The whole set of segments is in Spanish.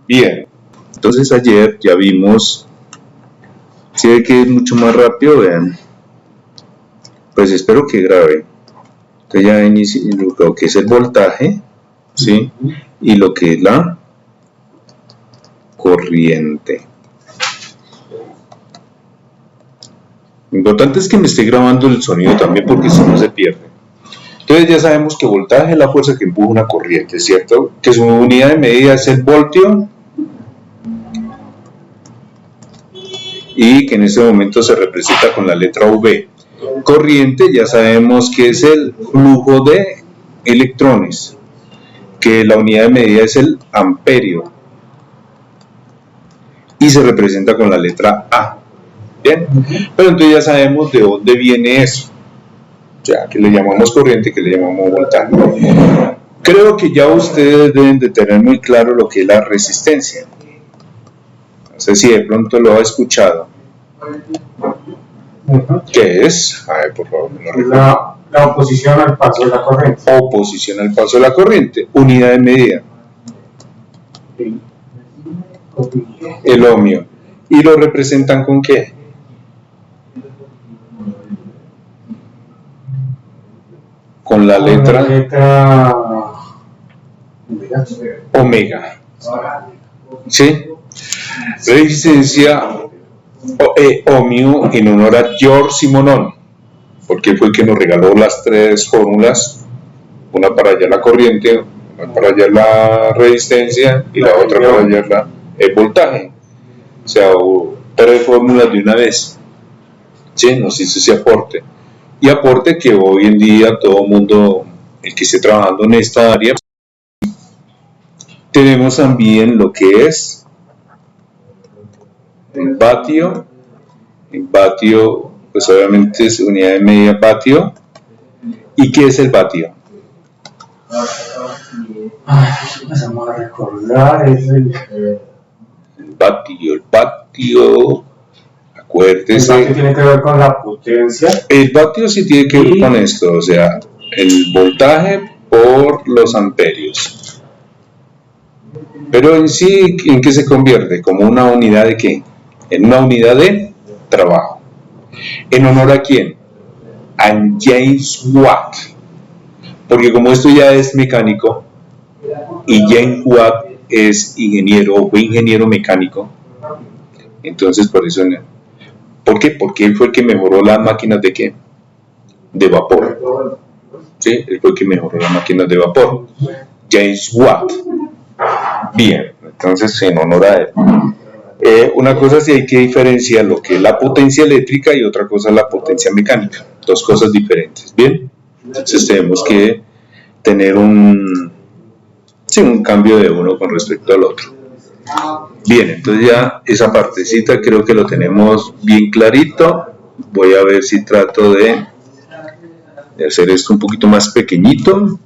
Bien, entonces ayer ya vimos, si ve que es mucho más rápido, vean, pues espero que grabe. Entonces ya inicio lo que es el voltaje, ¿sí? Y lo que es la corriente. Lo importante es que me esté grabando el sonido también, porque si no se pierde. Entonces ya sabemos que voltaje es la fuerza que empuja una corriente, ¿cierto? Que su unidad de medida es el voltio, y que en este momento se representa con la letra V. Corriente ya sabemos que es el flujo de electrones, que la unidad de medida es el amperio, y se representa con la letra A. Bien, pero entonces ya sabemos de dónde viene eso, ya que le llamamos corriente, que le llamamos voltaje. Creo que ya ustedes deben de tener muy claro lo que es la resistencia. No sé si de pronto lo ha escuchado. ¿Qué es? A ver, por favor, me lo la oposición al paso de la corriente. Oposición al paso de la corriente. Unidad de medida. El ohmio. ¿Y lo representan con qué? Con la letra omega. ¿Sí? Resistencia ohmio en honor a George Simononi, porque fue el que nos regaló las tres fórmulas, una para hallar la corriente, una para hallar la resistencia y la otra para hallar el voltaje. O sea, tres fórmulas de una vez. ¿Sí? Nos hizo ese aporte. Y aporte que hoy en día todo el mundo, el que esté trabajando en esta área, tenemos también lo que es el vatio. El vatio, pues obviamente es unidad de medida vatio. ¿Y qué es el vatio? Empezamos a recordar, es el vatio, acuérdese. ¿El vatio tiene que ver con la potencia? El vatio sí tiene que ver con esto, o sea, el voltaje por los amperios. Pero en sí, ¿en qué se convierte? ¿Como una unidad de qué? En una unidad de trabajo. ¿En honor a quién? A James Watt. Porque como esto ya es mecánico, y James Watt es ingeniero, o fue ingeniero mecánico, entonces por eso... ¿Por qué? Porque él fue el que mejoró las máquinas de ¿qué? De vapor. ¿Sí? Él fue el que mejoró las máquinas de vapor. James Watt. Bien, entonces en honor a él. Una cosa sí hay que diferenciar lo que es la potencia eléctrica y otra cosa es la potencia mecánica. Dos cosas diferentes. Bien, entonces tenemos que tener un cambio de uno con respecto al otro. Bien, entonces ya esa partecita creo que lo tenemos bien clarito. Voy a ver si trato de hacer esto un poquito más pequeñito.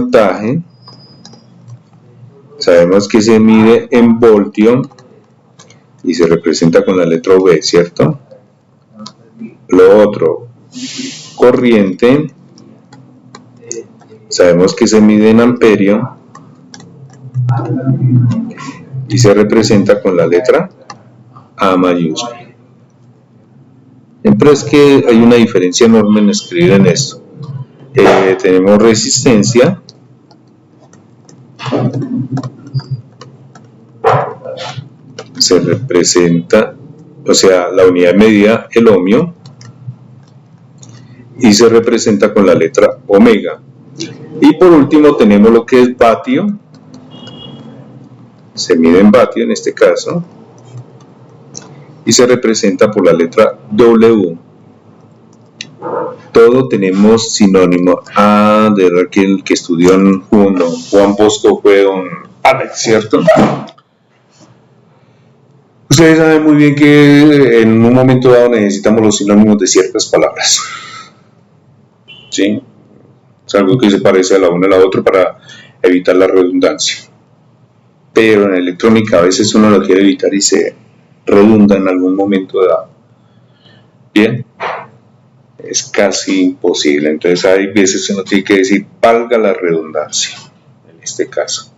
Voltaje. Sabemos que se mide en voltio y se representa con la letra V, ¿cierto? Lo otro, corriente. Sabemos que se mide en amperio y se representa con la letra A mayúscula. Siempre es que hay una diferencia enorme en escribir en esto. Tenemos resistencia, se representa, o sea, la unidad de medida, el ohmio, y se representa con la letra omega. Y por último tenemos lo que es vatio, se mide en vatio en este caso, y se representa por la letra W. Todo tenemos sinónimo. De aquel que estudió en Juan Bosco fue un Alex, ¿cierto? Ustedes saben muy bien que en un momento dado necesitamos los sinónimos de ciertas palabras. ¿Sí? Es algo que se parece a la una a la otra para evitar la redundancia. Pero en electrónica a veces uno lo quiere evitar y se redunda en algún momento dado. Bien, es casi imposible. Entonces hay veces uno tiene que decir valga la redundancia en este caso.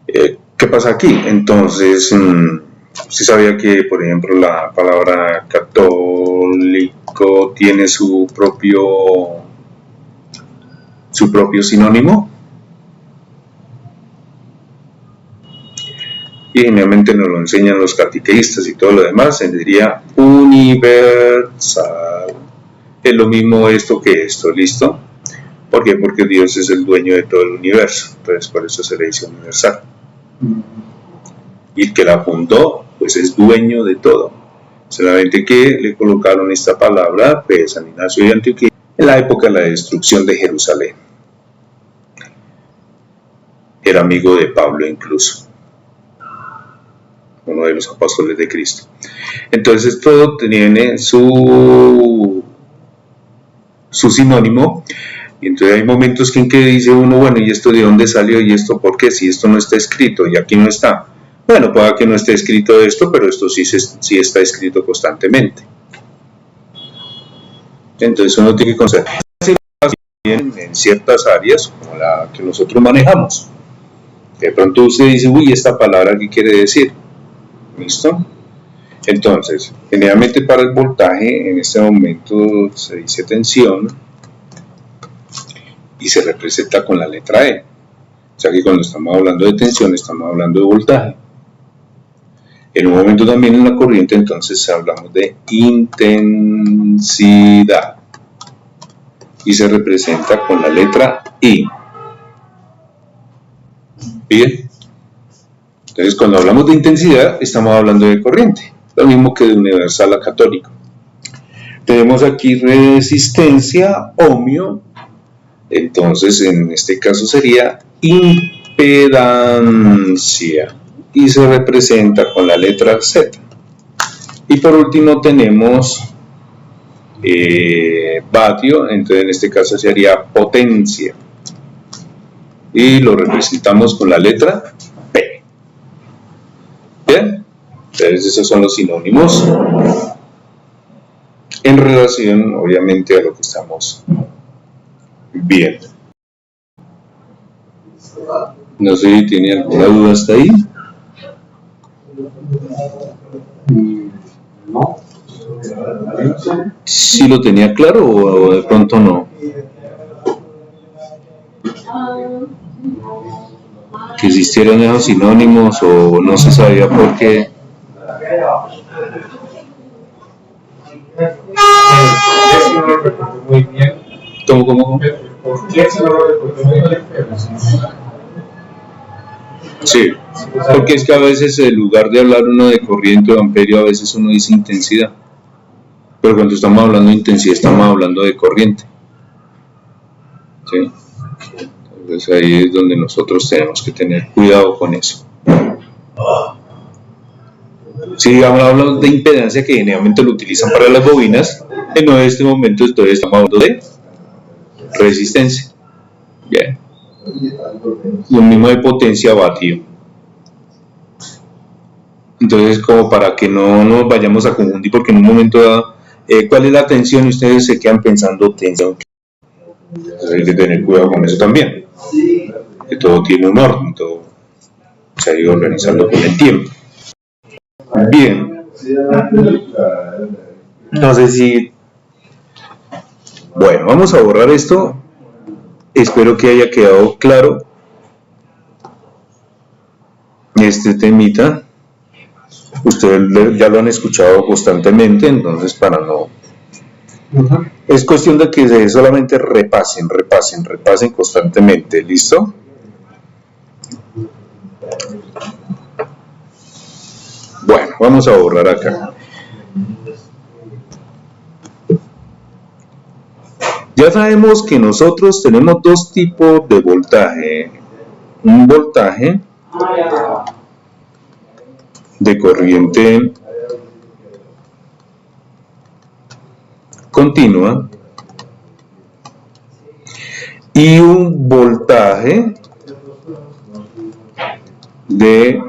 ¿Qué pasa aquí? Entonces, ¿usted sabía que, por ejemplo, la palabra católico tiene su propio sinónimo? Y generalmente nos lo enseñan los catequistas y todo lo demás, se diría universal. Es lo mismo esto que esto, ¿listo? ¿Por qué? Porque Dios es el dueño de todo el universo, entonces por eso se le dice universal. Y el que la fundó, pues es dueño de todo. Solamente que le colocaron esta palabra, pues, San Ignacio de Antioquía, en la época de la destrucción de Jerusalén. Era amigo de Pablo incluso, uno de los apóstoles de Cristo. Entonces todo tiene su sinónimo, y entonces hay momentos en que dice uno, bueno, ¿y esto de dónde salió? ¿Y esto por qué? Si esto no está escrito y aquí no está. Bueno, puede que no esté escrito esto, pero esto sí está escrito constantemente. Entonces uno tiene que considerar en ciertas áreas como la que nosotros manejamos. De pronto usted dice, uy, esta palabra, ¿qué quiere decir? ¿Listo? Entonces, generalmente para el voltaje, en este momento se dice tensión y se representa con la letra E. O sea que cuando estamos hablando de tensión, estamos hablando de voltaje. En un momento también en la corriente, entonces hablamos de intensidad y se representa con la letra I. Bien. Entonces, cuando hablamos de intensidad, estamos hablando de corriente, lo mismo que de universal a católico. Tenemos aquí resistencia, ohmio, entonces en este caso sería impedancia y se representa con la letra Z. Y por último tenemos vatio, entonces en este caso sería potencia y lo representamos con la letra P. Bien, entonces esos son los sinónimos en relación obviamente a lo que estamos viendo. No sé si tiene alguna duda hasta ahí. No. ¿Sí lo tenía claro o de pronto no? Que existieran esos sinónimos o no se sabía por qué. No lo recuerdo muy bien. ¿Cómo? ¿Por qué si no lo recuerdo muy bien? Sí, porque es que a veces en lugar de hablar uno de corriente o amperio, a veces uno dice intensidad. Pero cuando estamos hablando de intensidad, estamos hablando de corriente. ¿Sí? Entonces ahí es donde nosotros tenemos que tener cuidado con eso. Si hablamos de impedancia, que generalmente lo utilizan para las bobinas, en este momento entonces estamos hablando de resistencia. Bien. Lo mismo de potencia vatio. Entonces, como para que no nos vayamos a confundir, porque en un momento dado, ¿cuál es la tensión? Y ustedes se quedan pensando tensión. Entonces hay que tener cuidado con eso también. Que todo tiene un orden, todo se ha ido organizando con el tiempo. Bien. No sé si... Bueno, vamos a borrar esto. Espero que haya quedado claro este temita. Ustedes ya lo han escuchado constantemente, entonces para no... Es cuestión de que solamente repasen constantemente, ¿listo? Bueno, vamos a borrar acá. Ya sabemos que nosotros tenemos dos tipos de voltaje. Un voltaje de corriente continua y un voltaje de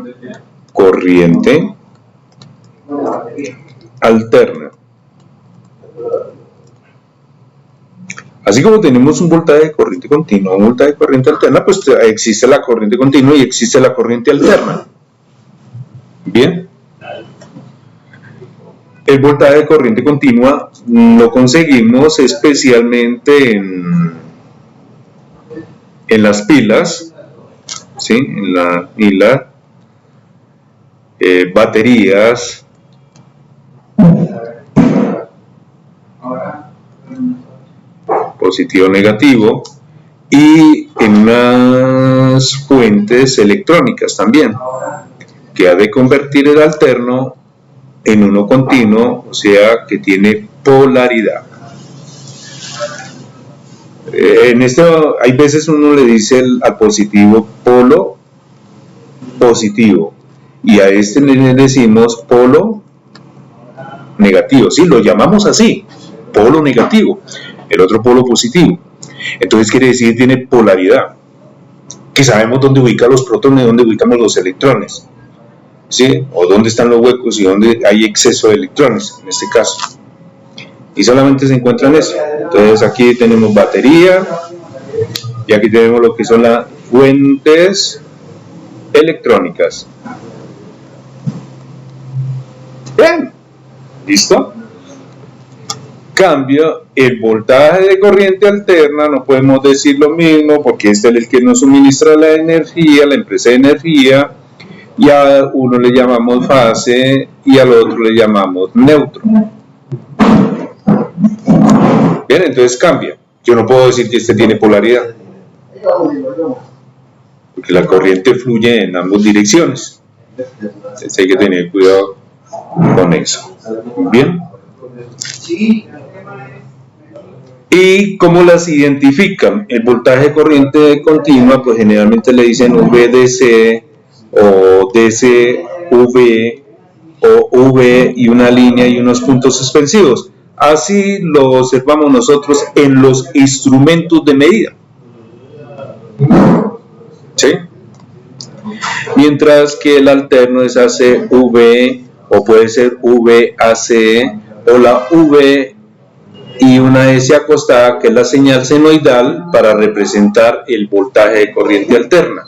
corriente alterna. Así como tenemos un voltaje de corriente continua, un voltaje de corriente alterna, pues existe la corriente continua y existe la corriente alterna. Bien. El voltaje de corriente continua lo conseguimos especialmente en las pilas, ¿sí? En la pila, baterías, positivo negativo, y en unas fuentes electrónicas también, que ha de convertir el alterno en uno continuo, o sea que tiene polaridad. En esto hay veces uno le dice al positivo polo positivo y a este le decimos polo negativo, sí, lo llamamos así, polo negativo, el otro polo positivo. Entonces quiere decir que tiene polaridad, que sabemos dónde ubicar los protones y dónde ubicamos los electrones, ¿sí? O dónde están los huecos y dónde hay exceso de electrones en este caso, y solamente se encuentran eso. Entonces aquí tenemos batería y aquí tenemos lo que son las fuentes electrónicas. Bien, ¿listo? Cambio, el voltaje de corriente alterna no podemos decir lo mismo porque este es el que nos suministra la energía, la empresa de energía, y a uno le llamamos fase y al otro le llamamos neutro. Bien, entonces cambia. Yo no puedo decir que este tiene polaridad, porque la corriente fluye en ambas direcciones. Entonces hay que tener cuidado con eso. Bien. ¿Y cómo las identifican? El voltaje de corriente continua, pues generalmente le dicen VDC o DCV o V y una línea y unos puntos suspensivos. Así lo observamos nosotros en los instrumentos de medida. ¿Sí? Mientras que el alterno es ACV o puede ser VAC o la V y una S acostada, que es la señal senoidal para representar el voltaje de corriente alterna.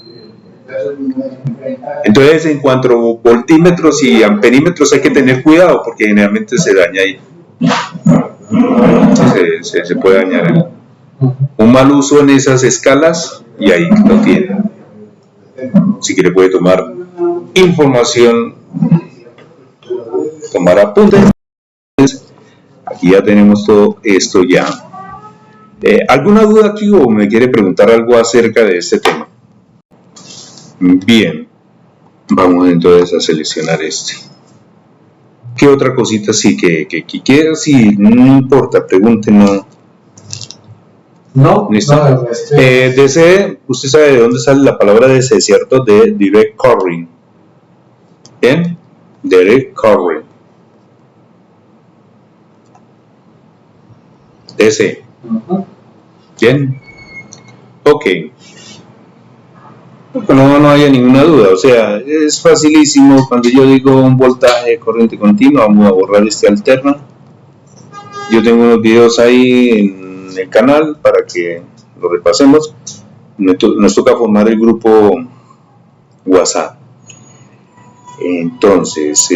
Entonces, en cuanto a voltímetros y amperímetros hay que tener cuidado porque generalmente se daña ahí. Se puede dañar un mal uso en esas escalas y ahí lo tiene. Si quiere puede tomar información, tomar apuntes. Aquí ya tenemos todo esto ya. ¿Alguna duda aquí o me quiere preguntar algo acerca de este tema? Bien, vamos entonces a seleccionar este. ¿Qué otra cosita sí que quiera? Sí, no importa, pregúntenos. No, ¿Listo? no, DC, usted sabe de dónde sale la palabra DC, ¿cierto? De direct current. ¿Bien? Direct current. DC. Bien. Ok. No haya ninguna duda, o sea, es facilísimo. Cuando yo digo un voltaje de corriente continua, vamos a borrar este alterno. Yo tengo unos videos ahí en el canal para que lo repasemos. Nos toca formar el grupo WhatsApp. Entonces,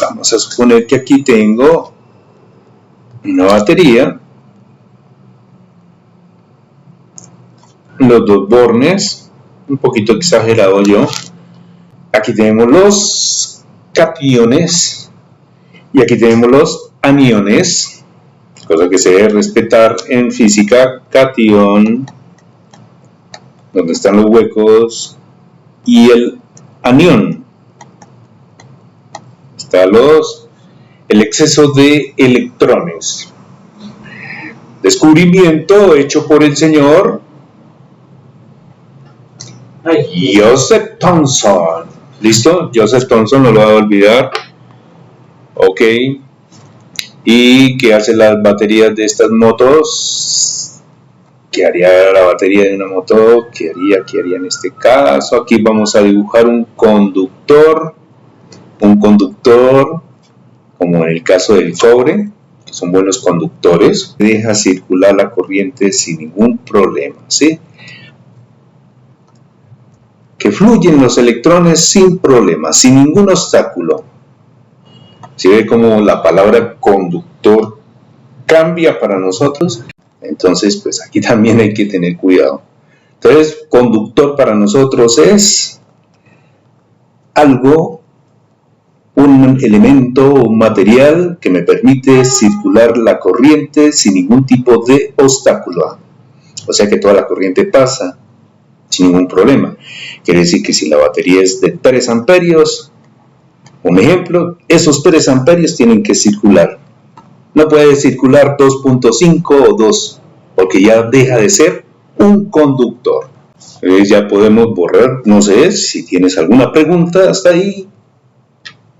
vamos a suponer que aquí tengo una batería, los dos bornes, un poquito exagerado yo. Aquí tenemos los cationes y aquí tenemos los aniones, cosa que se debe respetar en física. Cation, donde están los huecos, y el anión, está el exceso de electrones. Descubrimiento hecho por el señor Joseph Thomson. ¿Listo? Joseph Thomson, no lo va a olvidar. Ok. ¿Y qué hace las baterías de estas motos? ¿Qué haría la batería de una moto? ¿Qué haría en este caso? Aquí vamos a dibujar un conductor, como en el caso del cobre, son buenos conductores, deja circular la corriente sin ningún problema, ¿sí? Que fluyen los electrones sin problema, sin ningún obstáculo. ¿Sí ve cómo la palabra conductor cambia para nosotros? Entonces, pues aquí también hay que tener cuidado. Entonces, conductor para nosotros es algo, un elemento, un material que me permite circular la corriente sin ningún tipo de obstáculo. O sea que toda la corriente pasa sin ningún problema. Quiere decir que si la batería es de 3 amperios, un ejemplo, esos 3 amperios tienen que circular. No puede circular 2.5 o 2, porque ya deja de ser un conductor. Ya podemos borrar, no sé si tienes alguna pregunta hasta ahí.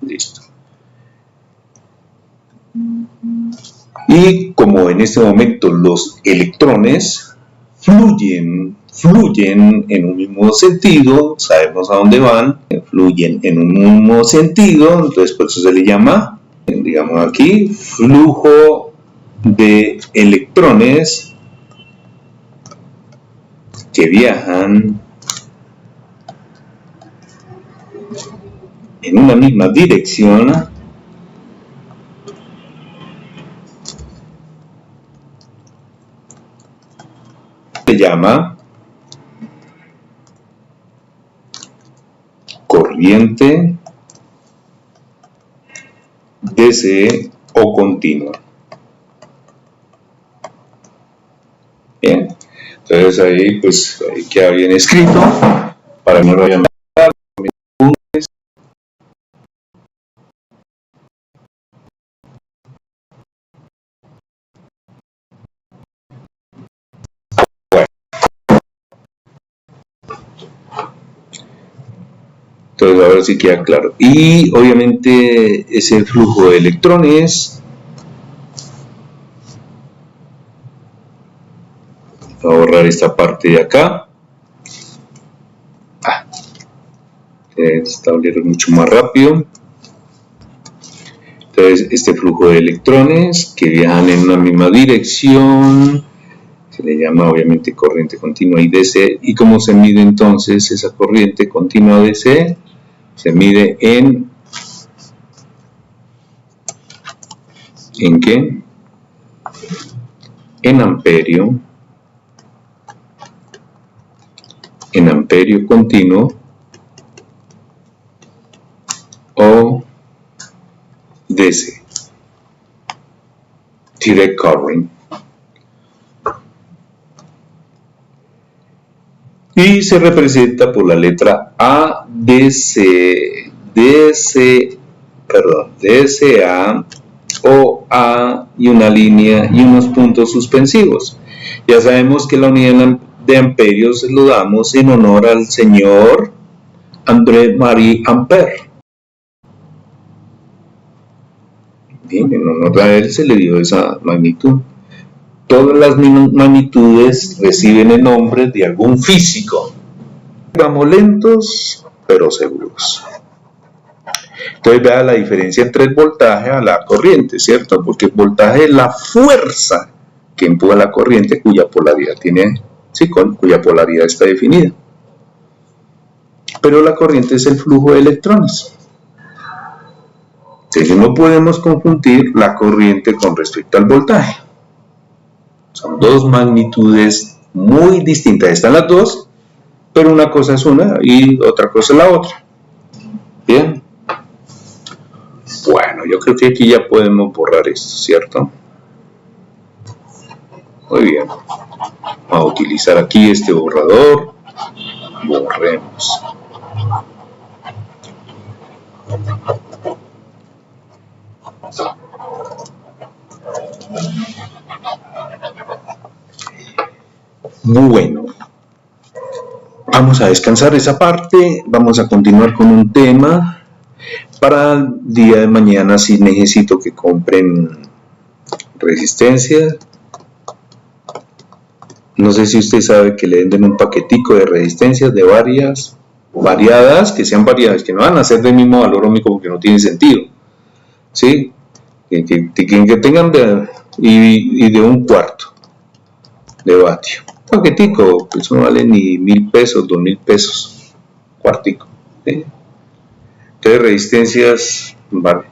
Listo. Y como en este momento los electrones fluyen en un mismo sentido, sabemos a dónde van, fluyen en un mismo sentido, entonces por eso se le llama, digamos aquí, flujo de electrones que viajan en una misma dirección se llama corriente DC o continua. Bien, entonces ahí pues ahí queda bien escrito para que no lo vayan a dar. Entonces ahora sí queda claro. Y obviamente ese flujo de electrones, voy a borrar esta parte de acá. Establecer mucho más rápido. Entonces este flujo de electrones que viajan en una misma dirección se le llama obviamente corriente continua y DC. ¿Y cómo se mide entonces esa corriente continua DC? Se mide ¿en qué? En amperio continuo o DC, direct current. Y se representa por la letra A, DCA, OA y una línea y unos puntos suspensivos. Ya sabemos que la unidad de amperios lo damos en honor al señor André-Marie Ampère. Bien, en honor a él se le dio esa magnitud. Todas las magnitudes reciben el nombre de algún físico. Vamos lentos, pero seguros. Entonces vea la diferencia entre el voltaje a la corriente, ¿cierto? Porque el voltaje es la fuerza que empuja la corriente cuya polaridad cuya polaridad está definida. Pero la corriente es el flujo de electrones. Entonces no podemos confundir la corriente con respecto al voltaje. Son dos magnitudes muy distintas. Están las dos, pero una cosa es una y otra cosa es la otra. Bien. Bueno, yo creo que aquí ya podemos borrar esto, ¿cierto? Muy bien. Vamos a utilizar aquí este borrador. Borremos. Bueno, vamos a descansar esa parte, vamos a continuar con un tema. Para el día de mañana sí necesito que compren resistencia. No sé si usted sabe que le venden un paquetico de resistencias de variadas, que sean variadas, que no van a ser del mismo valor ómico porque no tiene sentido, ¿sí? que tengan y de 1/4 de vatio. Paquetico, eso no vale ni 1.000 pesos, 2.000 pesos, cuartico. ¿Sí? Entonces resistencias, vale.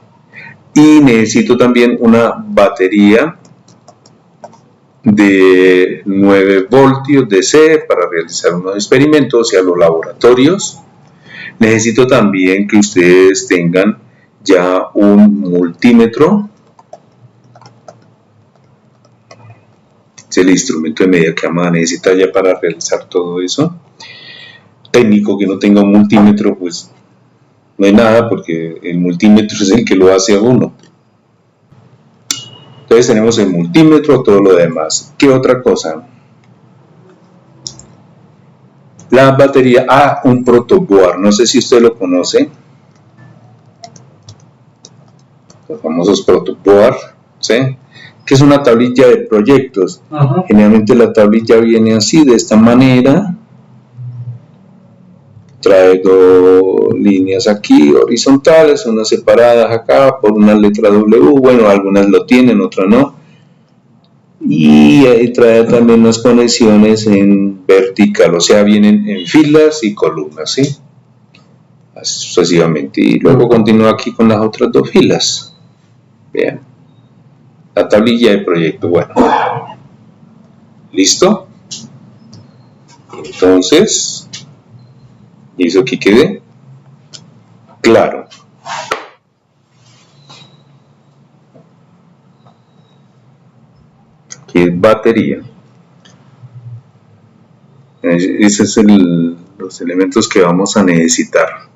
Y necesito también una batería de 9 voltios DC para realizar unos experimentos y a los laboratorios. Necesito también que ustedes tengan ya un multímetro. Es el instrumento de medida que vamos a necesitar ya para realizar todo eso. Técnico que no tenga un multímetro, pues no hay nada, porque el multímetro es el que lo hace a uno. Entonces tenemos el multímetro, todo lo demás. ¿Qué otra cosa? La batería, un protoboard, no sé si usted lo conoce. Los famosos protoboard, ¿sí? Que es una tablilla de proyectos. Generalmente la tablilla viene así, de esta manera. Trae 2 líneas aquí horizontales, unas separadas acá por una letra W. Bueno, algunas lo tienen, otras no. Y ahí trae también unas conexiones en vertical, o sea, vienen en filas y columnas, ¿sí? Así sucesivamente. Y luego continúa aquí con las otras 2 filas. Vean. La tablilla de proyecto, bueno. ¿Listo? Entonces, y eso aquí quede claro. Aquí es batería. Esos son los elementos que vamos a necesitar.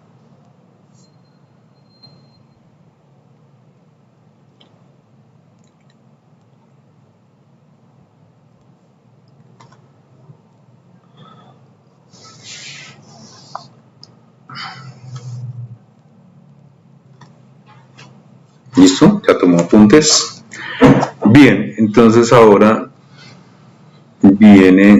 ¿Listo? Ya tomó apuntes. Bien, entonces ahora viene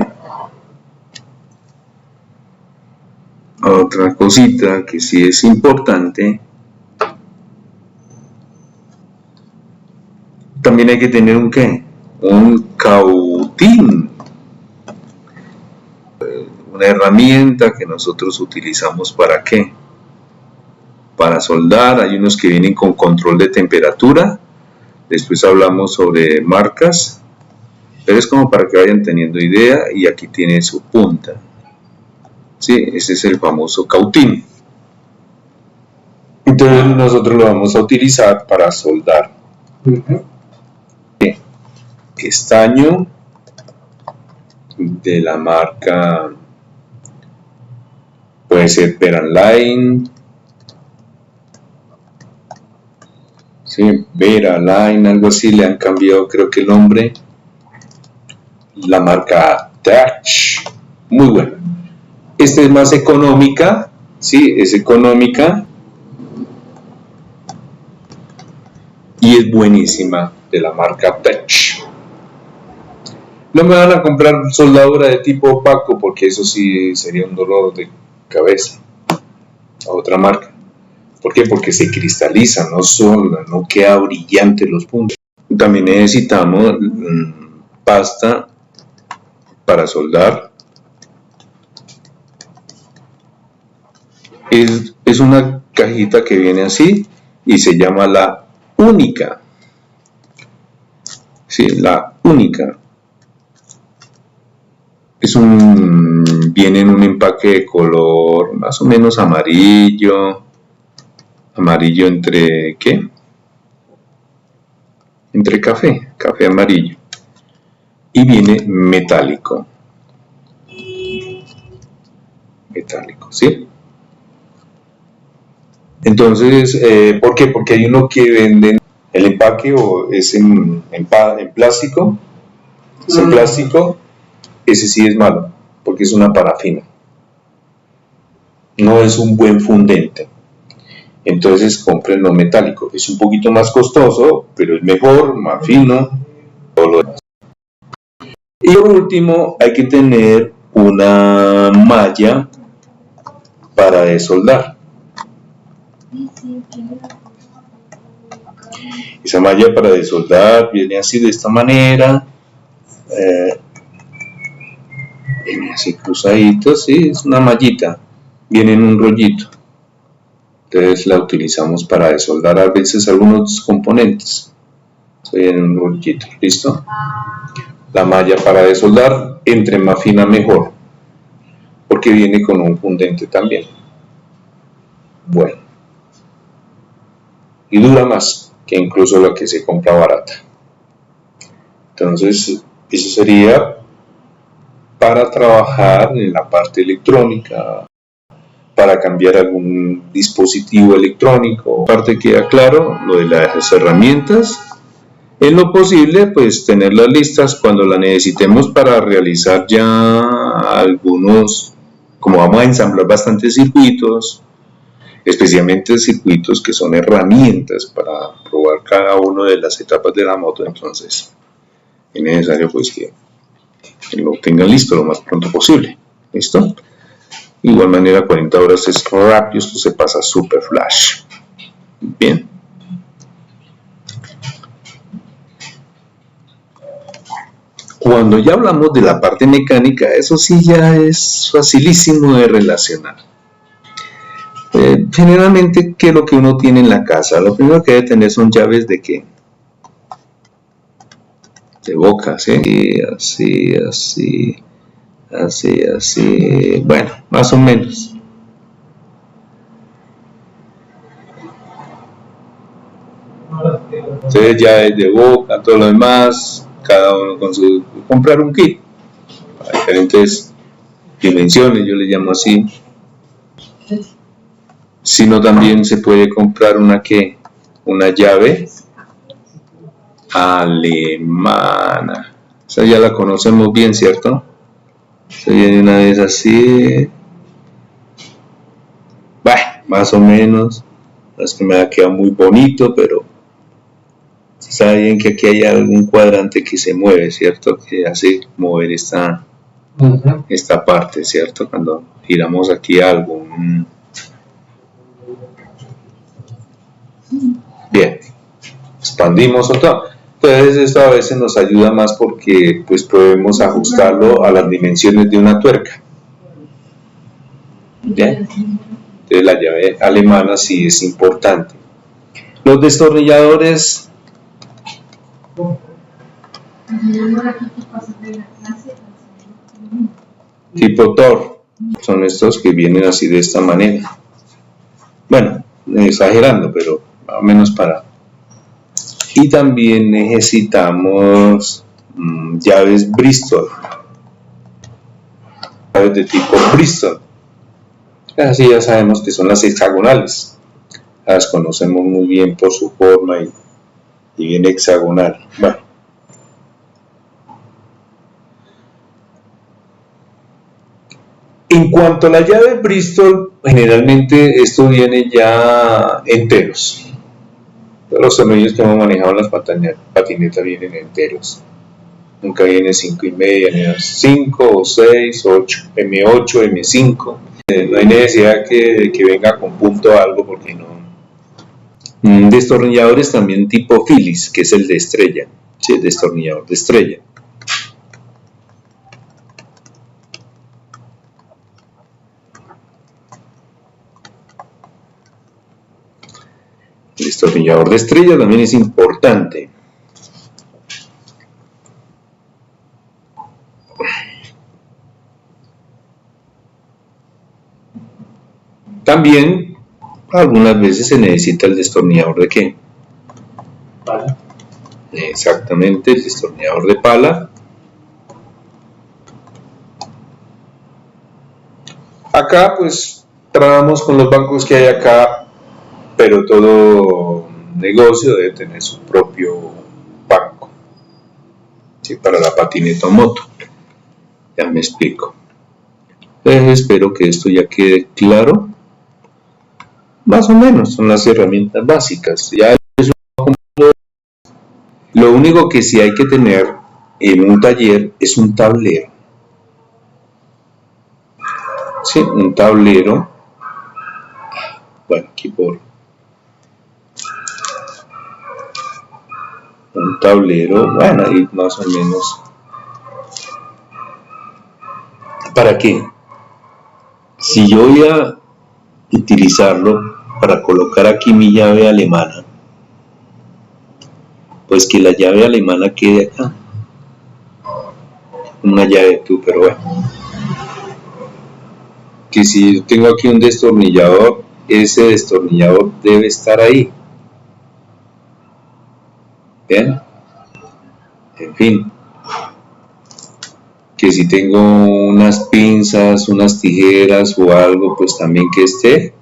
otra cosita que sí es importante. También hay que tener un ¿qué? Un cautín. Una herramienta que nosotros utilizamos ¿para qué? Para soldar. Hay unos que vienen con control de temperatura. Después hablamos sobre marcas, pero es como para que vayan teniendo idea. Y aquí tiene su punta, ¿sí? Ese es el famoso cautín. Entonces nosotros lo vamos a utilizar para soldar. Estaño de la marca, puede ser Veraline, ¿sí? Veraline, algo así, le han cambiado creo que el nombre. La marca Touch, muy buena. Esta es más económica, ¿sí? Es económica y es buenísima, de la marca Touch. No me van a comprar soldadura de tipo opaco, porque eso sí sería un dolor de cabeza. A otra marca. ¿Por qué? Porque se cristaliza, no solda, no queda brillante los puntos. También necesitamos pasta para soldar. Es una cajita que viene así y se llama la única. Sí, la única. Viene en un empaque de color más o menos amarillo entre ¿qué? Entre café amarillo, y viene metálico, ¿sí? Entonces, ¿por qué? Porque hay uno que venden el empaque o es en plástico, es en plástico. Ese sí es malo, porque es una parafina. No es un buen fundente. Entonces compren lo metálico. Es un poquito más costoso, pero es mejor, más fino, todo lo demás. Y por último, hay que tener una malla para desoldar. Esa malla para desoldar viene así de esta manera, viene así cruzadito, sí, es una mallita, viene en un rollito. Entonces la utilizamos para desoldar a veces algunos componentes. Viene en un rollito, ¿listo? La malla para desoldar, entre más fina mejor, porque viene con un fundente también. Bueno, y dura más que incluso la que se compra barata. Entonces, eso sería para trabajar en la parte electrónica, para cambiar algún dispositivo electrónico. Aparte queda claro lo de las herramientas. En lo posible, pues tenerlas listas cuando las necesitemos para realizar ya algunos, como vamos a ensamblar bastantes circuitos, especialmente circuitos que son herramientas para probar cada una de las etapas de la moto. Entonces es necesario pues que lo tengan listo lo más pronto posible. ¿Listo? De igual manera 40 horas es rápido, esto se pasa super flash. Bien. Cuando ya hablamos de la parte mecánica, eso sí ya es facilísimo de relacionar. Generalmente, ¿qué es lo que uno tiene en la casa? Lo primero que debe tener son llaves de ¿qué? De boca, ¿sí? Así, bueno, más o menos. Entonces llaves de boca, todo lo demás, cada uno con su... comprar un kit, a diferentes dimensiones, yo le llamo así. Sino también se puede comprar una llave alemana. Esa ya la conocemos bien, ¿cierto? Se viene una vez así. Bueno, más o menos. No es que me ha quedado muy bonito, pero sabe bien que aquí hay algún cuadrante que se mueve, ¿cierto? Que hace mover esta parte, ¿cierto? Cuando giramos aquí algo. Bien, expandimos otro. Entonces esto a veces nos ayuda más porque pues podemos ajustarlo a las dimensiones de una tuerca. Bien, entonces la llave alemana sí es importante. Los destornilladores tipo Thor son estos que vienen así de esta manera. Bueno, exagerando, pero más o menos para. Y también necesitamos llaves Bristol, llaves de tipo Bristol. Así ya sabemos que son las hexagonales, las conocemos muy bien por su forma y bien hexagonal. Bueno, en cuanto a la llave Bristol, generalmente esto viene ya enteros. Los tornillos que hemos manejado en las patinetas vienen enteros. Nunca viene 5,5, viene 5 o 6, 8, M8, M5. No hay necesidad que venga con punto algo porque no. Destornilladores también tipo Phillips, que es el de estrella. Sí, el destornillador de estrella. El destornillador de estrella también es importante. También algunas veces se necesita el destornillador de ¿qué? Pala. Exactamente, el destornillador de pala. Acá pues trabajamos con los bancos que hay acá, pero todo negocio debe tener su propio banco, ¿sí? Para la patineta o moto. Ya me explico. Espero que esto ya quede claro. Más o menos son las herramientas básicas. Ya lo único que sí hay que tener en un taller es un tablero. Sí, un tablero. Bueno, aquí por un tablero, bueno, ahí más o menos. ¿Para qué? Si yo voy a utilizarlo para colocar aquí mi llave alemana, pues que la llave alemana quede acá, una llave tú, pero bueno, que si yo tengo aquí un destornillador, ese destornillador debe estar ahí. ¿Bien? En fin, que si tengo unas pinzas, unas tijeras o algo, pues también que esté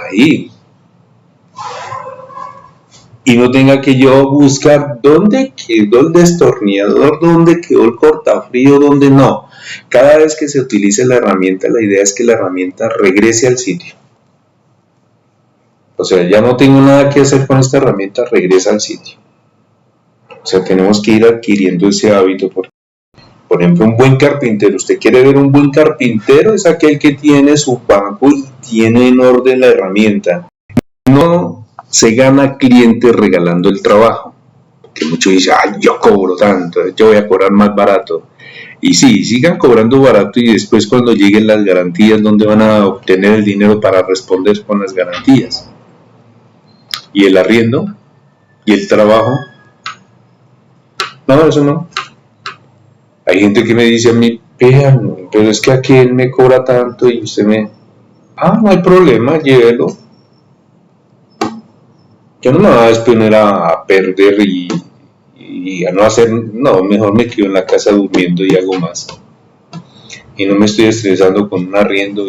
ahí. Y no tenga que yo buscar dónde quedó el destornillador, dónde quedó el cortafrío, dónde no. Cada vez que se utilice la herramienta, la idea es que la herramienta regrese al sitio. O sea, ya no tengo nada que hacer con esta herramienta, regresa al sitio. O sea, tenemos que ir adquiriendo ese hábito. Por ejemplo, un buen carpintero. Usted quiere ver un buen carpintero, es aquel que tiene su banco y tiene en orden la herramienta. No se gana clientes regalando el trabajo. Porque muchos dicen, ay, yo cobro tanto, yo voy a cobrar más barato. Y sí, sigan cobrando barato y después cuando lleguen las garantías, ¿dónde van a obtener el dinero para responder con las garantías? ¿Y el arriendo? ¿Y el trabajo? No, eso no. Hay gente que me dice a mí, vean, pero es que aquí él me cobra tanto y usted me... Ah, no hay problema, llévelo. Yo no me voy a exponer a perder y a no hacer... No, mejor me quedo en la casa durmiendo y hago más. Y no me estoy estresando con un arriendo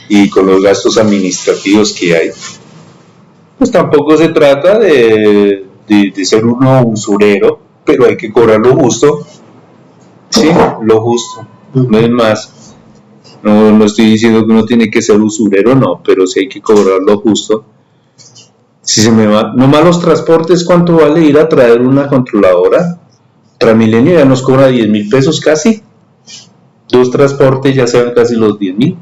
y con los gastos administrativos que hay. Pues tampoco se trata de ser uno usurero, pero hay que cobrar lo justo. Sí, lo justo, no es más. No estoy diciendo que uno tiene que ser usurero, no, pero sí hay que cobrar lo justo. Si se me va, nomás los transportes, ¿cuánto vale ir a traer una controladora? Transmilenio ya nos cobra 10.000 pesos casi. 2 transportes ya sean casi los 10.000.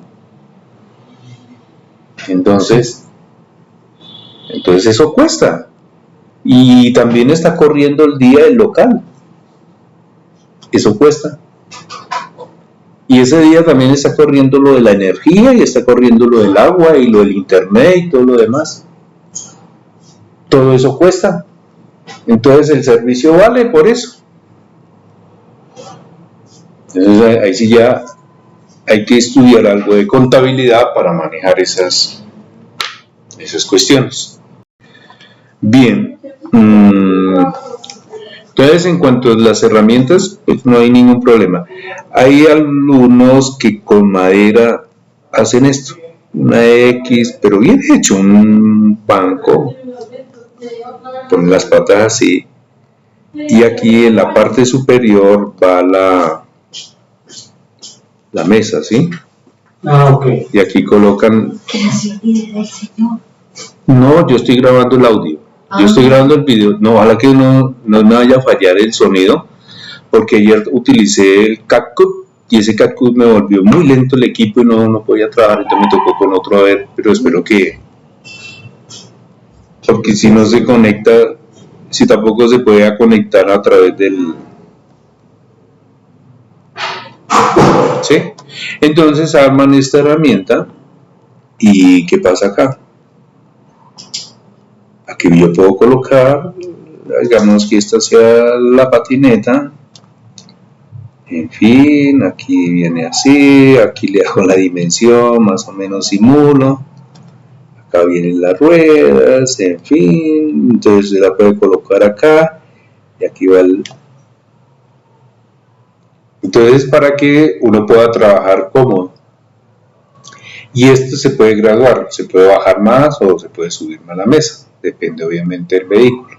Entonces eso cuesta. Y también está corriendo el día del local. Eso cuesta. Y ese día también está corriendo lo de la energía y está corriendo lo del agua y lo del internet y todo lo demás. Todo eso cuesta. Entonces el servicio vale por eso. Entonces ahí sí ya hay que estudiar algo de contabilidad para manejar esas cuestiones. Bien. Entonces, en cuanto a las herramientas, pues no hay ningún problema. Hay algunos que con madera hacen esto, una X, pero bien hecho, un banco, ponen las patas así, y aquí en la parte superior va la mesa, ¿sí? Ah, ok. Y aquí colocan... No, yo estoy grabando el audio. Yo estoy grabando el video, no, ojalá que no me vaya a fallar el sonido, porque ayer utilicé el CapCut y ese CapCut me volvió muy lento el equipo y no podía trabajar, entonces me tocó con otro a ver, pero espero que, porque si no se conecta, si tampoco se puede conectar a través del... ¿Sí? Entonces arman esta herramienta y ¿qué pasa acá? Aquí yo puedo colocar, digamos que esta sea la patineta, en fin, aquí viene así, aquí le hago la dimensión, más o menos simulo, acá vienen las ruedas, en fin, entonces se la puede colocar acá, y aquí va el... Entonces para que uno pueda trabajar cómodo. Y esto se puede graduar, se puede bajar más o se puede subir más a la mesa, depende obviamente del vehículo.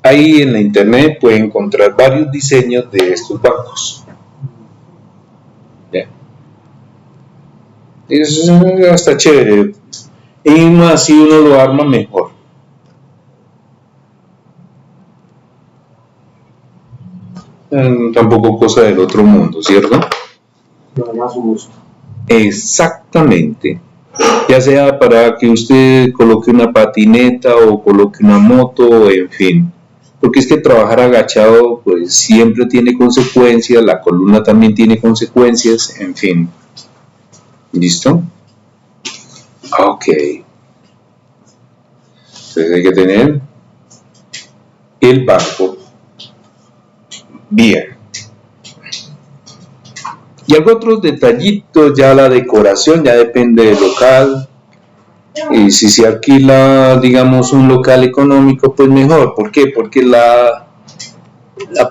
Ahí en la internet puede encontrar varios diseños de estos bancos. ¿Ya? Eso está chévere, y más si uno lo arma mejor. Tampoco cosa del otro mundo, ¿cierto? Lo más gusto. Exactamente. ya sea para que usted coloque una patineta o coloque una moto, en fin. Porque es que trabajar agachado pues siempre tiene consecuencias, la columna también tiene consecuencias, en fin. ¿Listo? Ok. Entonces hay que tener el banco bien. Y algo otros detallitos, ya la decoración ya depende del local. Y si se alquila, digamos, un local económico, pues mejor. ¿Por qué? Porque la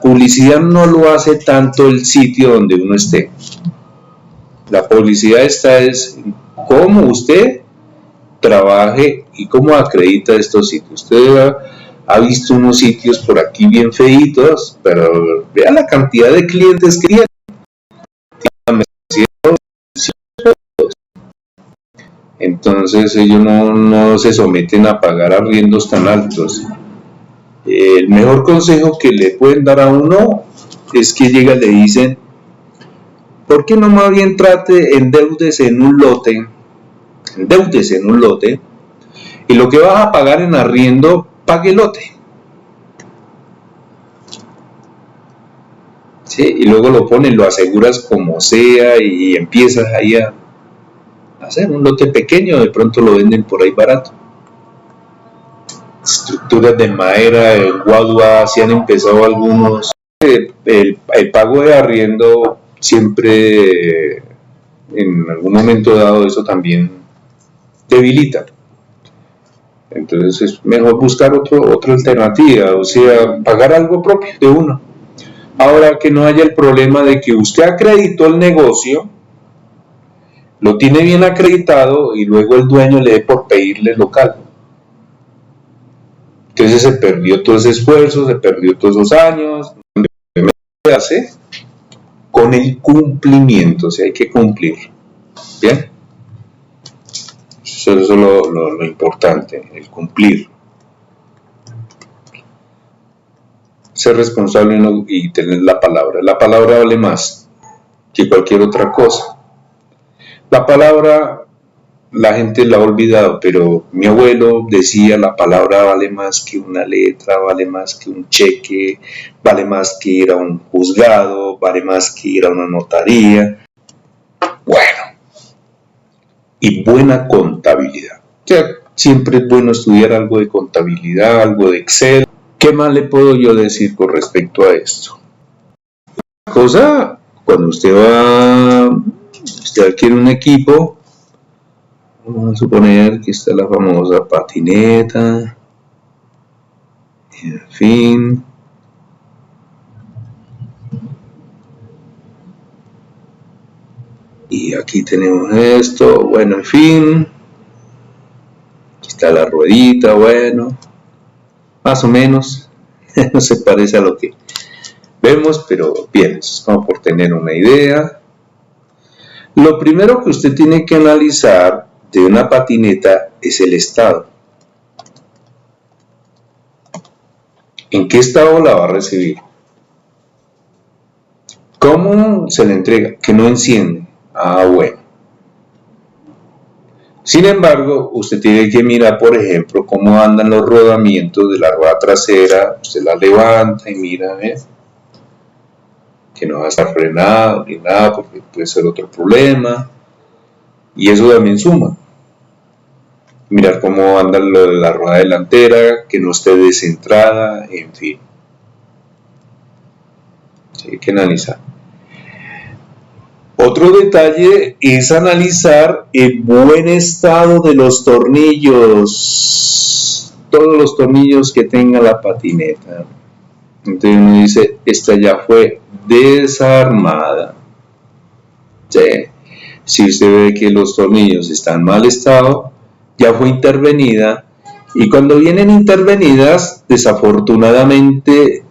publicidad no lo hace tanto el sitio donde uno esté. La publicidad está es cómo usted trabaje y cómo acredita estos sitios. Usted ha visto unos sitios por aquí bien feitos, pero vea la cantidad de clientes que tienen. Entonces ellos no se someten a pagar arriendos tan altos. El mejor consejo que le pueden dar a uno es que llega y le dicen, ¿por qué no más bien endeúdese en un lote, y lo que vas a pagar en arriendo, pague el lote? ¿Sí? Y luego lo pones, lo aseguras como sea y empiezas ahí a hacer un lote pequeño, de pronto lo venden por ahí barato. Estructuras de madera, en Guadua, si han empezado algunos. El pago de arriendo siempre, en algún momento dado, eso también debilita. Entonces es mejor buscar otra alternativa, o sea, pagar algo propio de uno. Ahora, que no haya el problema de que usted acreditó el negocio, lo tiene bien acreditado y luego el dueño le dé por pedirle el local. Entonces se perdió todo ese esfuerzo, se perdió todos esos años. Se hace con el cumplimiento, o sea, hay que cumplir. ¿Bien? Eso es lo importante, el cumplir. Ser responsable y tener la palabra. La palabra vale más que cualquier otra cosa. La palabra, la gente la ha olvidado, pero mi abuelo decía, la palabra vale más que una letra, vale más que un cheque, vale más que ir a un juzgado, vale más que ir a una notaría. Bueno, y buena contabilidad. O sea, siempre es bueno estudiar algo de contabilidad, algo de Excel. ¿Qué más le puedo yo decir con respecto a esto? Una cosa, cuando usted adquiere un equipo, vamos a suponer que está la famosa patineta, en fin. Y aquí tenemos esto, bueno, en fin. Aquí está la ruedita, bueno, más o menos, no se parece a lo que vemos, pero bien, es como por tener una idea. Lo primero que usted tiene que analizar de una patineta es el estado. ¿En qué estado la va a recibir? ¿Cómo se le entrega? Que no enciende. Ah, bueno. Sin embargo, usted tiene que mirar, por ejemplo, cómo andan los rodamientos de la rueda trasera. Usted la levanta y mira, que no va a estar frenado ni nada, porque puede ser otro problema. Y eso también suma. Mirar cómo anda lo de la rueda delantera, que no esté descentrada, en fin. Sí, hay que analizar. Otro detalle es analizar el buen estado de los tornillos, todos los tornillos que tenga la patineta. Entonces uno dice, esta ya fue desarmada. Sí. Si usted ve que los tornillos están en mal estado, ya fue intervenida, y cuando vienen intervenidas, desafortunadamente,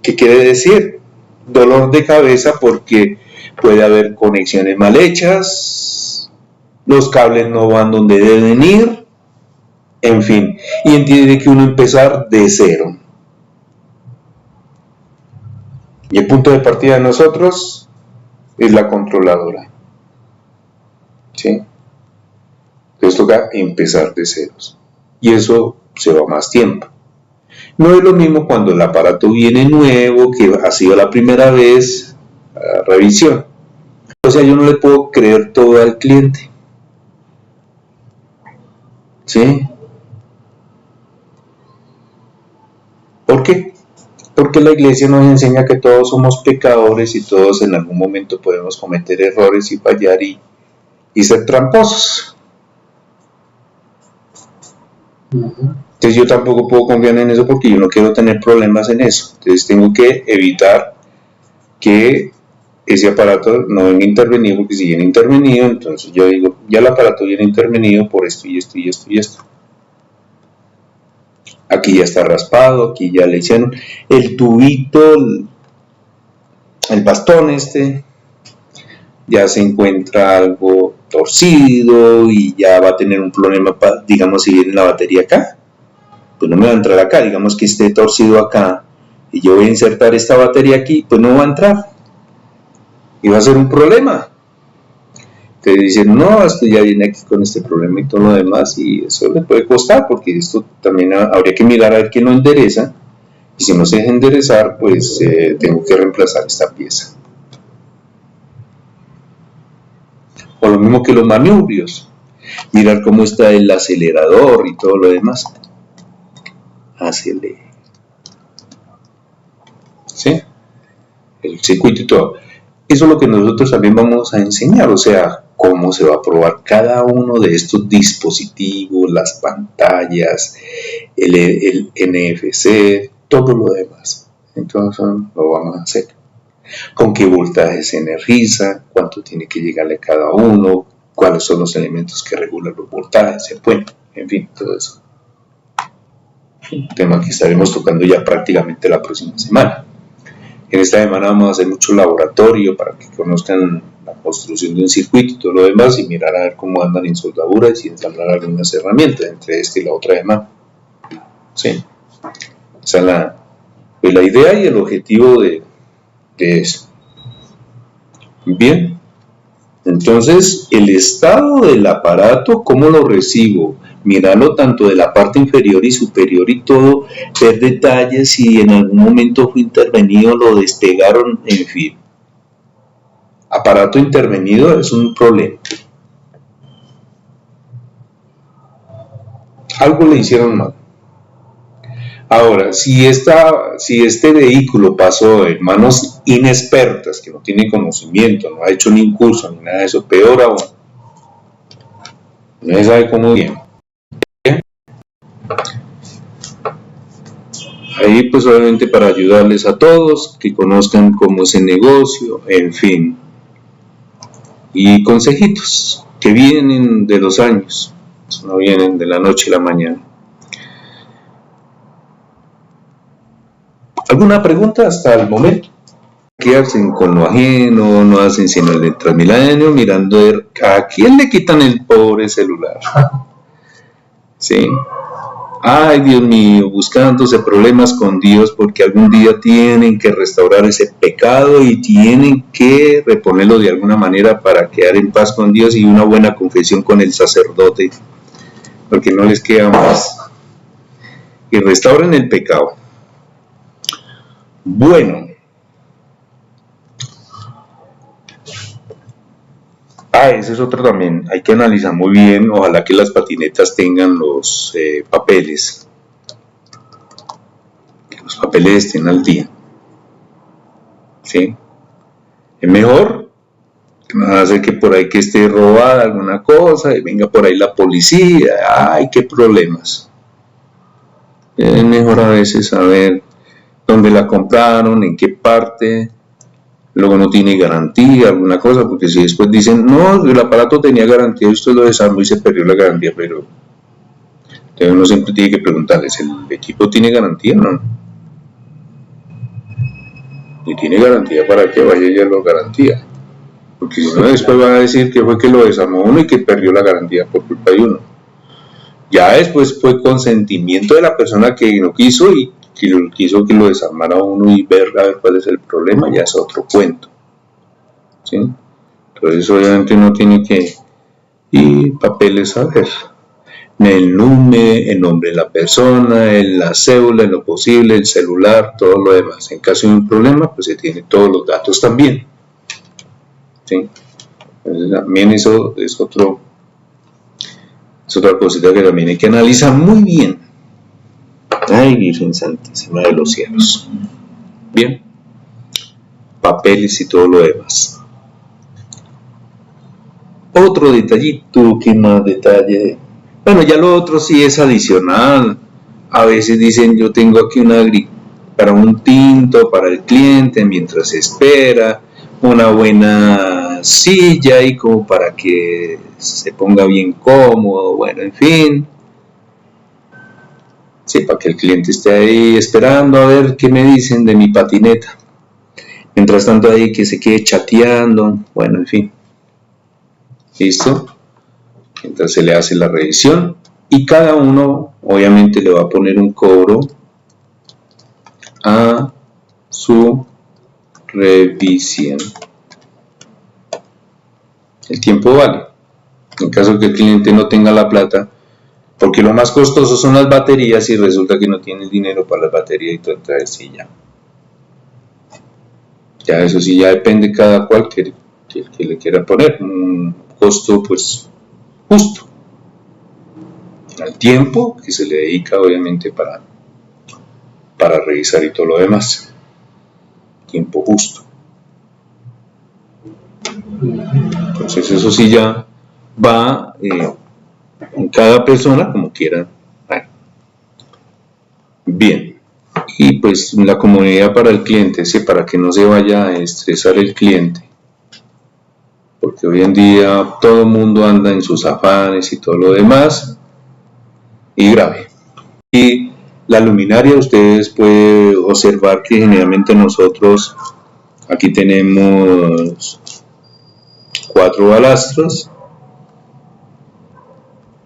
¿qué quiere decir? Dolor de cabeza, porque puede haber conexiones mal hechas, los cables no van donde deben ir, en fin, y tiene que uno empezar de cero. Y el punto de partida de nosotros es la controladora. ¿Sí? Entonces toca empezar de ceros. Y eso se va más tiempo. No es lo mismo cuando el aparato viene nuevo, que ha sido la primera vez, revisión. O sea, yo no le puedo creer todo al cliente. ¿Sí? ¿Por qué? Porque la iglesia nos enseña que todos somos pecadores y todos en algún momento podemos cometer errores y fallar y ser tramposos. Entonces yo tampoco puedo confiar en eso porque yo no quiero tener problemas en eso. Entonces tengo que evitar que ese aparato no venga intervenido, porque si viene intervenido, entonces yo digo, ya el aparato viene intervenido por esto y esto y esto y esto. Aquí ya está raspado, aquí ya le hicieron el tubito, el bastón ya se encuentra algo torcido y ya va a tener un problema, digamos, si viene la batería acá, pues no me va a entrar acá, digamos que esté torcido acá y yo voy a insertar esta batería aquí, pues no va a entrar y va a ser un problema. Te dicen, no, esto ya viene aquí con este problema y todo lo demás, y eso le puede costar, porque esto también habría que mirar a ver quién lo endereza, y si no se deja enderezar, pues tengo que reemplazar esta pieza. O lo mismo que los manubrios, mirar cómo está el acelerador y todo lo demás. Acelera. ¿Sí? El circuito y todo. Eso es lo que nosotros también vamos a enseñar, o sea, cómo se va a probar cada uno de estos dispositivos, las pantallas, el NFC, todo lo demás. Entonces lo vamos a hacer. Con qué voltaje se energiza, cuánto tiene que llegarle a cada uno, cuáles son los elementos que regulan los voltajes, el puente, en fin, todo eso. Un tema que estaremos tocando ya prácticamente la próxima semana. En esta semana vamos a hacer mucho laboratorio para que conozcan la construcción de un circuito y todo lo demás, y mirar a ver cómo andan en soldaduras y ensamblar algunas herramientas entre esta y la otra semana. Sí. Esa es la idea y el objetivo de eso. Bien. Entonces, el estado del aparato, ¿cómo lo recibo? Mirarlo tanto de la parte inferior y superior y todo, ver detalles, si en algún momento fue intervenido, lo despegaron, en fin. Aparato intervenido es un problema. Algo le hicieron mal. Ahora, si este vehículo pasó en manos inexpertas, que no tiene conocimiento, no ha hecho ni un curso, ni nada de eso, peor aún, no se sabe cómo viene. Ahí pues obviamente para ayudarles a todos, que conozcan cómo es el negocio, en fin. Y consejitos que vienen de los años, no vienen de la noche a la mañana. ¿Alguna pregunta hasta el momento? ¿Qué hacen con lo ajeno? No hacen sino el Transmilenio mirando a quién le quitan el pobre celular. ¿Sí? Ay, Dios mío, buscándose problemas con Dios porque algún día tienen que restaurar ese pecado y tienen que reponerlo de alguna manera para quedar en paz con Dios y una buena confesión con el sacerdote, porque no les queda más. Y restauren el pecado. Bueno. Ese es otro también, hay que analizar muy bien, ojalá que las patinetas tengan los papeles, que los papeles estén al día, ¿sí? Es mejor que no hace que por ahí que esté robada alguna cosa y venga por ahí la policía, ay, qué problemas. Es mejor a veces saber dónde la compraron, en qué parte. Luego no tiene garantía, alguna cosa, porque si después dicen, no, el aparato tenía garantía, usted lo desarmó y se perdió la garantía, pero entonces uno siempre tiene que preguntarles, ¿el equipo tiene garantía o no? Y tiene garantía para que vaya ya la garantía, porque si no después van a decir que fue que lo desarmó uno y que perdió la garantía por culpa de uno. Ya después fue consentimiento de la persona que no quiso y que quiso que lo desarmara uno y ver a ver cuál es el problema, ya es otro cuento, ¿sí? Entonces obviamente uno tiene que y papeles, a ver, el nombre de la persona, la cédula, en lo posible, el celular, todo lo demás. En caso de un problema, pues se tiene todos los datos también. ¿Sí? Entonces, también eso es otra cosita que también hay que analizar muy bien. Ay, Virgen Santísima de los Cielos. Bien, papeles y todo lo demás. Otro detallito, ¿qué más detalle? Bueno, ya lo otro sí es adicional. A veces dicen, yo tengo aquí para un tinto para el cliente mientras espera, una buena silla y como para que se ponga bien cómodo, bueno, en fin. Sí, para que el cliente esté ahí esperando a ver qué me dicen de mi patineta. Mientras tanto ahí que se quede chateando, bueno, en fin. ¿Listo? Entonces se le hace la revisión y cada uno obviamente le va a poner un cobro a su revisión. El tiempo vale. En caso que el cliente no tenga la plata, porque lo más costoso son las baterías y resulta que no tiene el dinero para las baterías y todo, entonces sí, ya eso sí, ya depende cada cual que le quiera poner un costo pues justo al tiempo que se le dedica obviamente para revisar y todo lo demás, tiempo justo. Entonces eso sí ya va en cada persona como quiera. Bien, y pues la comodidad para el cliente, ¿sí? Para que no se vaya a estresar el cliente, porque hoy en día todo el mundo anda en sus afanes y todo lo demás, y grave. Y la luminaria, ustedes pueden observar que generalmente nosotros aquí tenemos 4 balastros,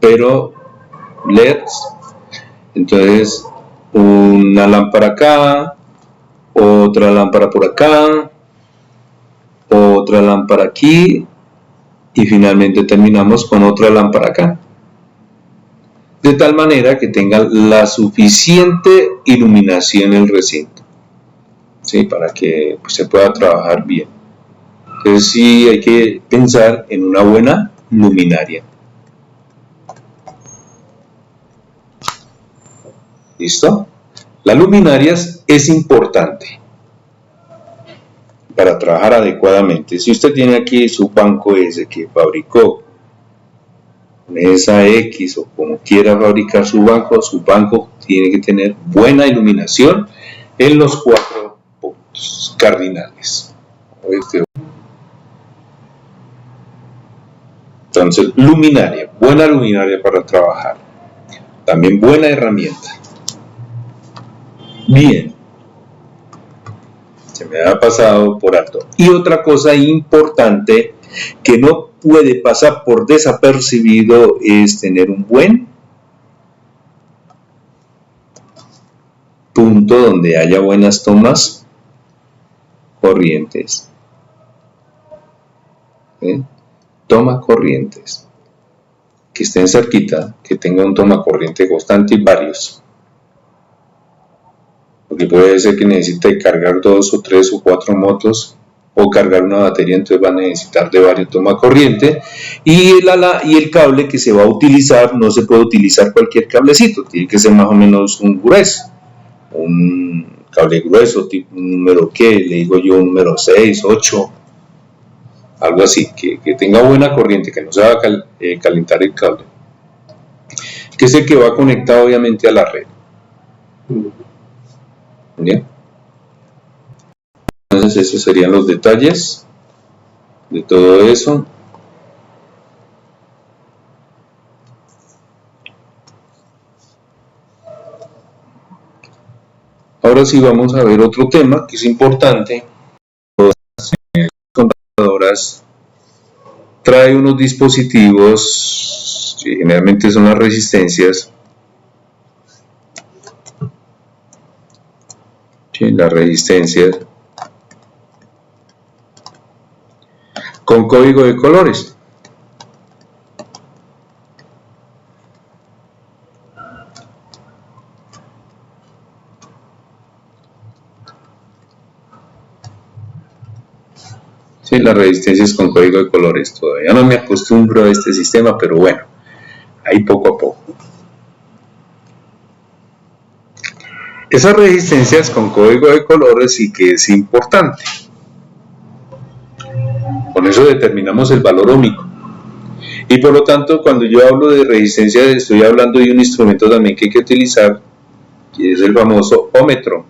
pero LEDs, entonces una lámpara acá, otra lámpara por acá, otra lámpara aquí y finalmente terminamos con otra lámpara acá, de tal manera que tenga la suficiente iluminación en el recinto, ¿sí? Para que pues, se pueda trabajar bien. Entonces sí hay que pensar en una buena luminaria. ¿Listo? La luminaria es importante para trabajar adecuadamente. Si usted tiene aquí su banco ese que fabricó, mesa X o como quiera fabricar su banco tiene que tener buena iluminación en los 4 puntos cardinales. Entonces, luminaria, buena luminaria para trabajar. También buena herramienta. Bien. Se me ha pasado por alto. Y otra cosa importante que no puede pasar por desapercibido es tener un buen punto donde haya buenas tomas corrientes. Toma corrientes. Que estén cerquita, que tenga un toma corriente constante y varios. Porque puede ser que necesite cargar 2 o 3 o 4 motos o cargar una batería, entonces va a necesitar de varios toma corriente y el cable que se va a utilizar no se puede utilizar cualquier cablecito, tiene que ser más o menos un grueso, un cable grueso, tipo un número que le digo yo, un número 6, 8, algo así, que tenga buena corriente, que no se va a calentar el cable, que es el que va conectado obviamente a la red. Bien. Entonces esos serían los detalles de todo eso. Ahora sí vamos a ver otro tema que es importante. Las computadoras trae unos dispositivos, generalmente son las resistencias, las resistencias con código de colores. las resistencias con código de colores. Todavía no me acostumbro a este sistema, pero bueno, ahí poco a poco. Esas resistencias con código de colores sí que es importante. Con eso determinamos el valor ómico. Y por lo tanto, cuando yo hablo de resistencia, estoy hablando de un instrumento también que hay que utilizar, que es el famoso ómetro,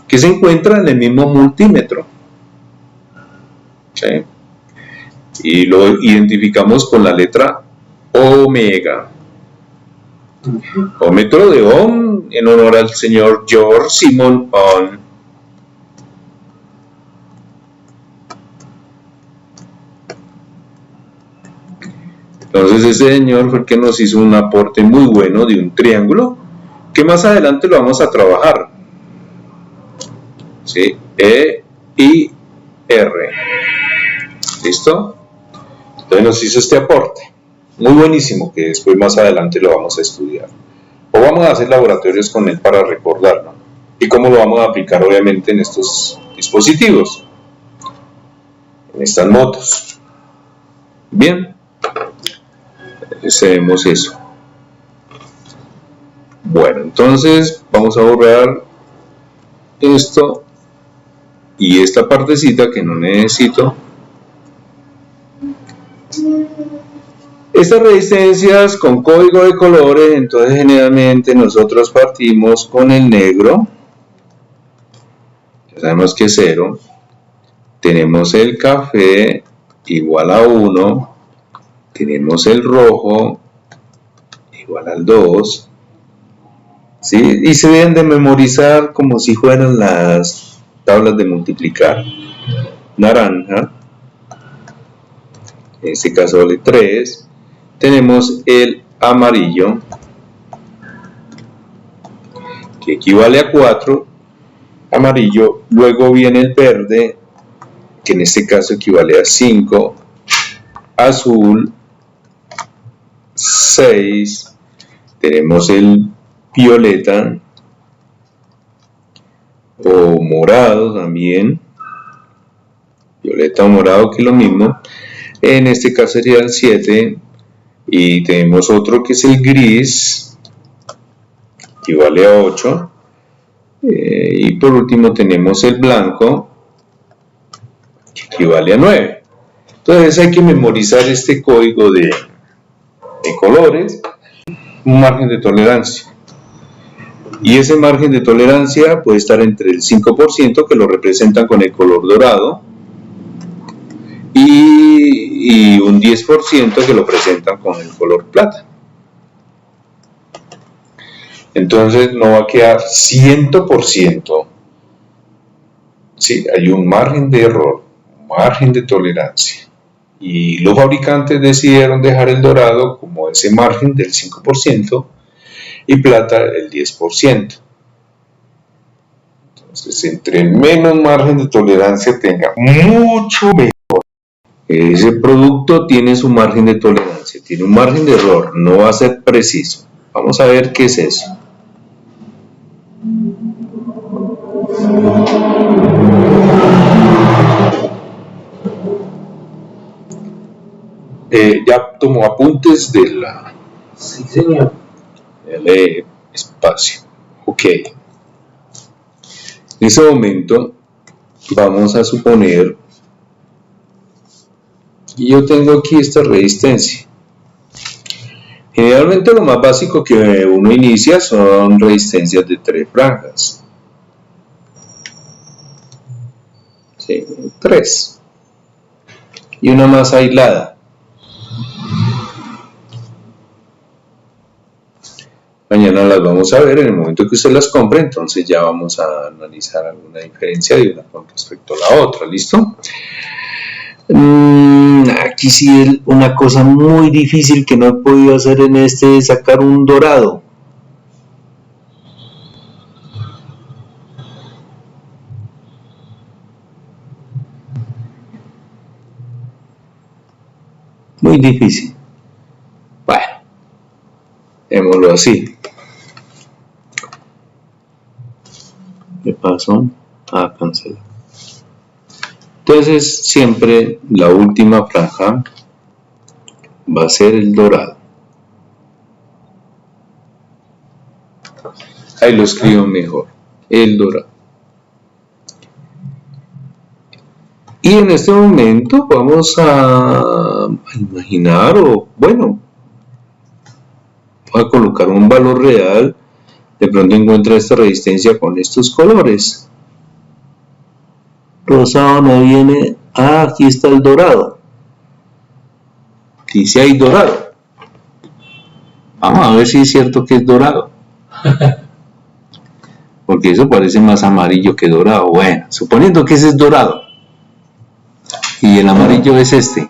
que se encuentra en el mismo multímetro. ¿Sí? Y lo identificamos con la letra omega. Ómetro de Ohm, en honor al señor George Simon Ohm. Entonces ese señor fue el que nos hizo un aporte muy bueno de un triángulo, que más adelante lo vamos a trabajar. ¿Sí? E, I, R. ¿Listo? Entonces nos hizo este aporte. Muy buenísimo, que después más adelante lo vamos a estudiar. O vamos a hacer laboratorios con él para recordarlo. Y cómo lo vamos a aplicar obviamente en estos dispositivos. En estas motos. Bien. Hacemos eso. Bueno, entonces vamos a borrar esto y esta partecita que no necesito. Estas resistencias con código de colores, entonces generalmente nosotros partimos con el negro. Ya sabemos que es 0. Tenemos el café igual a 1. Tenemos el rojo igual al 2. ¿Sí? Y se deben de memorizar como si fueran las tablas de multiplicar. Naranja, en este caso vale 3. Tenemos el amarillo, que equivale a 4. Amarillo, luego viene el verde, que en este caso equivale a 5. Azul, 6. Tenemos el violeta o morado también, violeta o morado, que es lo mismo. En este caso sería el 7. Y tenemos otro que es el gris, que equivale a 8. Y por último tenemos el blanco, que equivale a 9. Entonces hay que memorizar este código de colores, un margen de tolerancia. Y ese margen de tolerancia puede estar entre el 5%, que lo representan con el color dorado, y un 10% que lo presentan con el color plata. Entonces no va a quedar 100%. Sí, hay un margen de error, un margen de tolerancia. Y los fabricantes decidieron dejar el dorado como ese margen del 5% y plata el 10%. Entonces, entre menos margen de tolerancia tenga, mucho mejor. Ese producto tiene su margen de tolerancia, tiene un margen de error, no va a ser preciso. Vamos a ver qué es eso. Ya tomó apuntes de la... Sí, señor. Lee espacio. Ok. En ese momento vamos a suponer que yo tengo aquí esta resistencia. Generalmente lo más básico que uno inicia son resistencias de 3 franjas. Sí, 3. Y una más aislada. Mañana las vamos a ver en el momento que usted las compre, entonces ya vamos a analizar alguna diferencia de una con respecto a la otra, ¿listo? Aquí sí es una cosa muy difícil que no he podido hacer en este, sacar un dorado. Muy difícil. Bueno, démoslo así. ¿Qué pasó? Cancela. Entonces siempre la última franja va a ser el dorado. Ahí lo escribo mejor, el dorado. Y en este momento vamos a imaginar, o bueno, voy a colocar un valor real. De pronto encuentra esta resistencia con estos colores. Rosado no viene. Ah, aquí está el dorado. Dice ahí dorado. Vamos a ver si es cierto que es dorado. Porque eso parece más amarillo que dorado. Bueno, suponiendo que ese es dorado. Y el amarillo es este.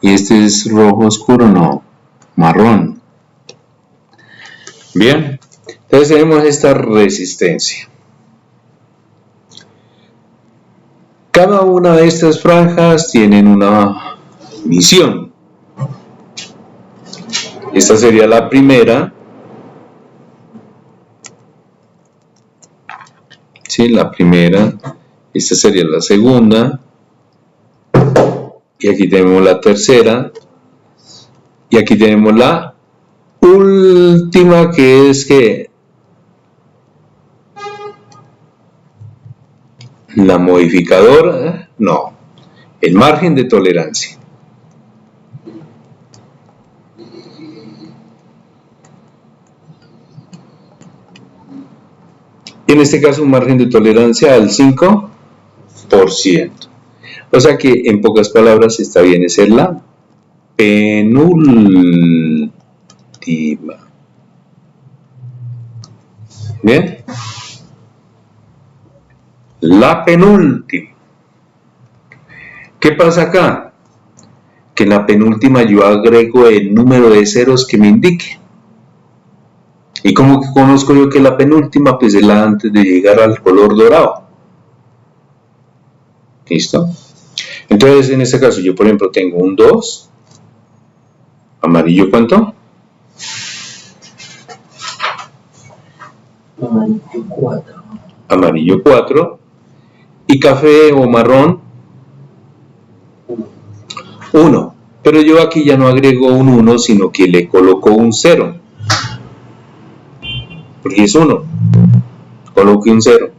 Y este es rojo oscuro, no, marrón. Bien, entonces tenemos esta resistencia. Cada una de estas franjas tienen una misión. Esta sería la primera. Sí, la primera. Esta sería la segunda. Y aquí tenemos la tercera. Y aquí tenemos la última, que es que la modificadora, no, el margen de tolerancia. Y en este caso un margen de tolerancia al 5%. O sea que en pocas palabras esta viene a ser la penúltima. Bien. La penúltima. ¿Qué pasa acá? Que en la penúltima yo agrego el número de ceros que me indique. ¿Y cómo conozco yo que la penúltima? Pues es la antes de llegar al color dorado. ¿Listo? Entonces, en este caso, yo por ejemplo tengo un 2. ¿Amarillo cuánto? Amarillo 4. Amarillo 4. ¿Y café o marrón? 1. Pero yo aquí ya no agrego un 1, sino que le coloco un 0. Porque es 1. Coloque un 0.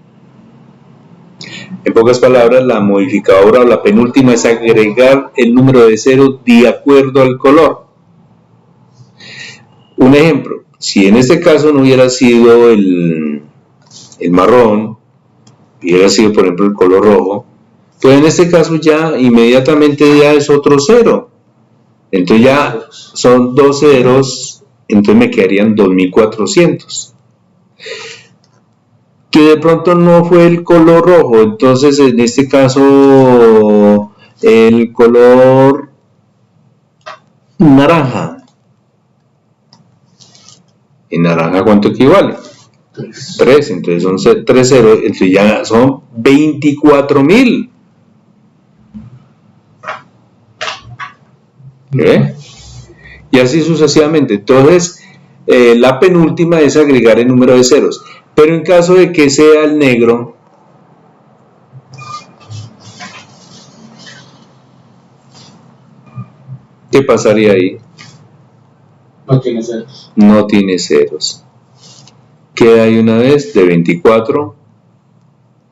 En pocas palabras, la modificadora o la penúltima es agregar el número de 0 de acuerdo al color. Un ejemplo, si en este caso no hubiera sido el marrón, hubiera sido por ejemplo el color rojo, pues en este caso ya inmediatamente ya es otro 0. Entonces ya son 2 ceros, entonces me quedarían 2400. Que de pronto no fue el color rojo, entonces en este caso el color naranja. ¿En naranja cuánto equivale? 3, entonces son 3 ceros, entonces ya son 24.000. ¿Ve? Y así sucesivamente. Entonces la penúltima es agregar el número de ceros. Pero en caso de que sea el negro, ¿qué pasaría ahí? No tiene ceros. No tiene ceros. Queda ahí una vez de 24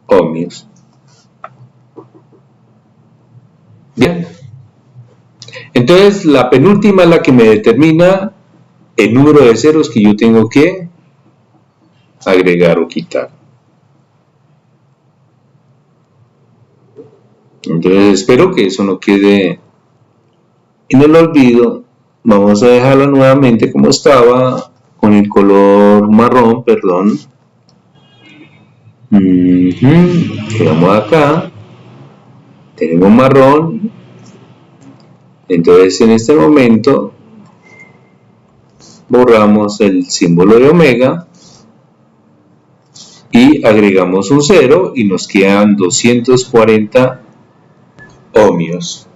ohmios. Bien. Entonces la penúltima es la que me determina el número de ceros que yo tengo que agregar o quitar. Entonces espero que eso no quede en el olvido. Vamos a dejarlo nuevamente como estaba, con el color marrón, perdón. Quedamos acá, tenemos marrón. Entonces en este momento borramos el símbolo de omega y agregamos un 0 y nos quedan 240 ohmios.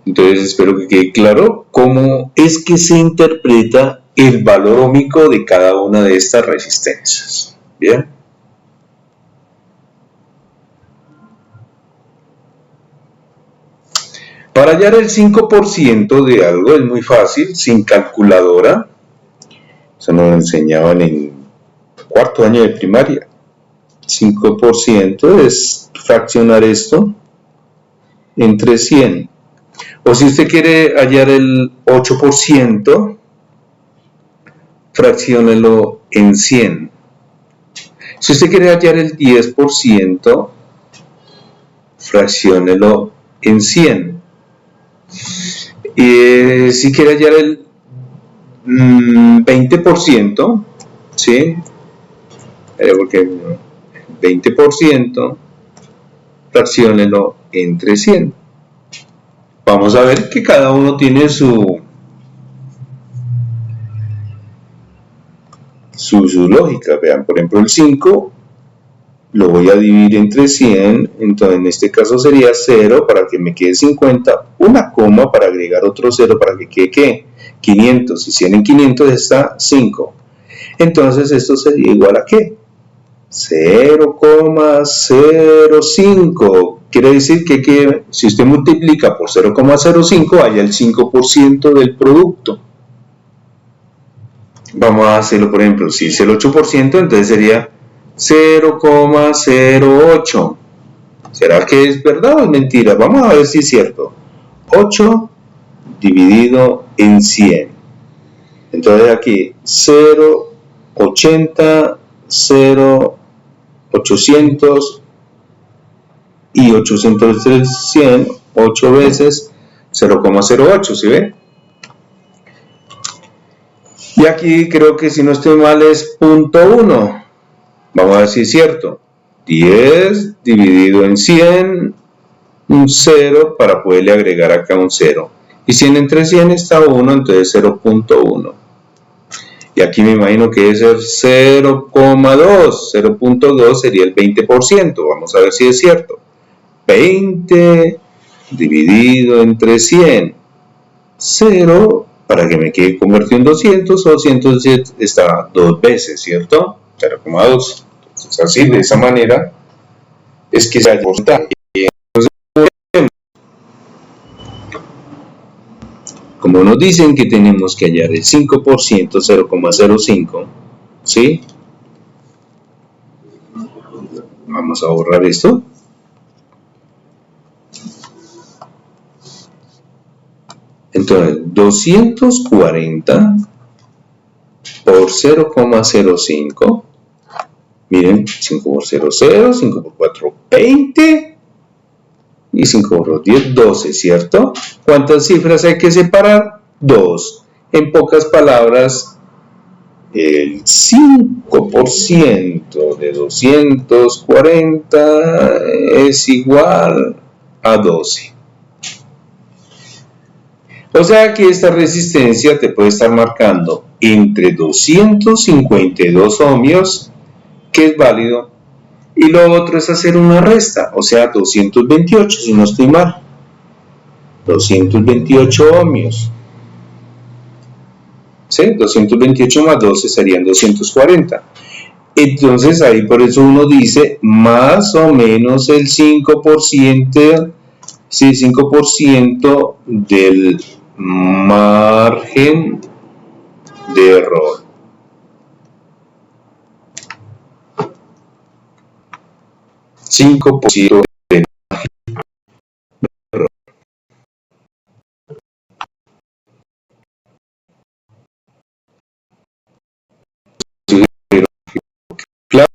Entonces espero que quede claro cómo es que se interpreta el valor ohmico de cada una de estas resistencias. Bien. Para hallar el 5% de algo es muy fácil, sin calculadora. Eso nos lo enseñaban en cuarto año de primaria. 5% es fraccionar esto entre 100. O si usted quiere hallar el 8%, fracciónelo en 100. Si usted quiere hallar el 10%, fracciónelo en 100. Y si quiere hallar el 20%, ¿sí? Porque 20%, fracciónelo entre 100. Vamos a ver que cada uno tiene su lógica. Vean, por ejemplo, el 5 lo voy a dividir entre 100, entonces en este caso sería 0 para que me quede 50, una coma para agregar otro 0 para que quede ¿qué? 500, y 100 en 500 está 5. Entonces esto sería igual a ¿qué? 0,05. Quiere decir que si usted multiplica por 0,05 haya el 5% del producto. Vamos a hacerlo, por ejemplo, si es el 8%, entonces sería 0,08. ¿Será que es verdad o es mentira? Vamos a ver si es cierto. 8 dividido en 100. Entonces aquí 0,80, 0,800 y 800 es 100, 8 veces 0,08, ¿sí ve? Y aquí creo que si no estoy mal es 0,1. Vamos a ver si es cierto. 10 dividido en 100, un 0 para poderle agregar acá un 0. Y 100 entre 100 está 1, entonces 0,1. Y aquí me imagino que debe ser 0,2. 0,2 sería el 20%. Vamos a ver si es cierto. 20 dividido entre 100. 0 para que me quede convertido en 200. 200 está 2 veces, ¿cierto? 0,2. Entonces así, de esa manera, es que se halla porcentaje. Como nos dicen que tenemos que hallar el 5%, 0,05, ¿sí? Vamos a borrar esto. Entonces, 240 por 0,05. Miren, 5 por 0, 0, 5 por 4, 20. Y 5 por 10, 12, ¿cierto? ¿Cuántas cifras hay que separar? 2. En pocas palabras, el 5% de 240 es igual a 12. O sea que esta resistencia te puede estar marcando entre 252 ohmios, que es válido, y lo otro es hacer una resta, o sea 228, si no estoy mal. 228 ohmios. ¿Sí? 228 más 12 serían 240. Entonces ahí por eso uno dice más o menos el 5%, sí, 5% del margen de error. ¿5% del margen de error? Claro.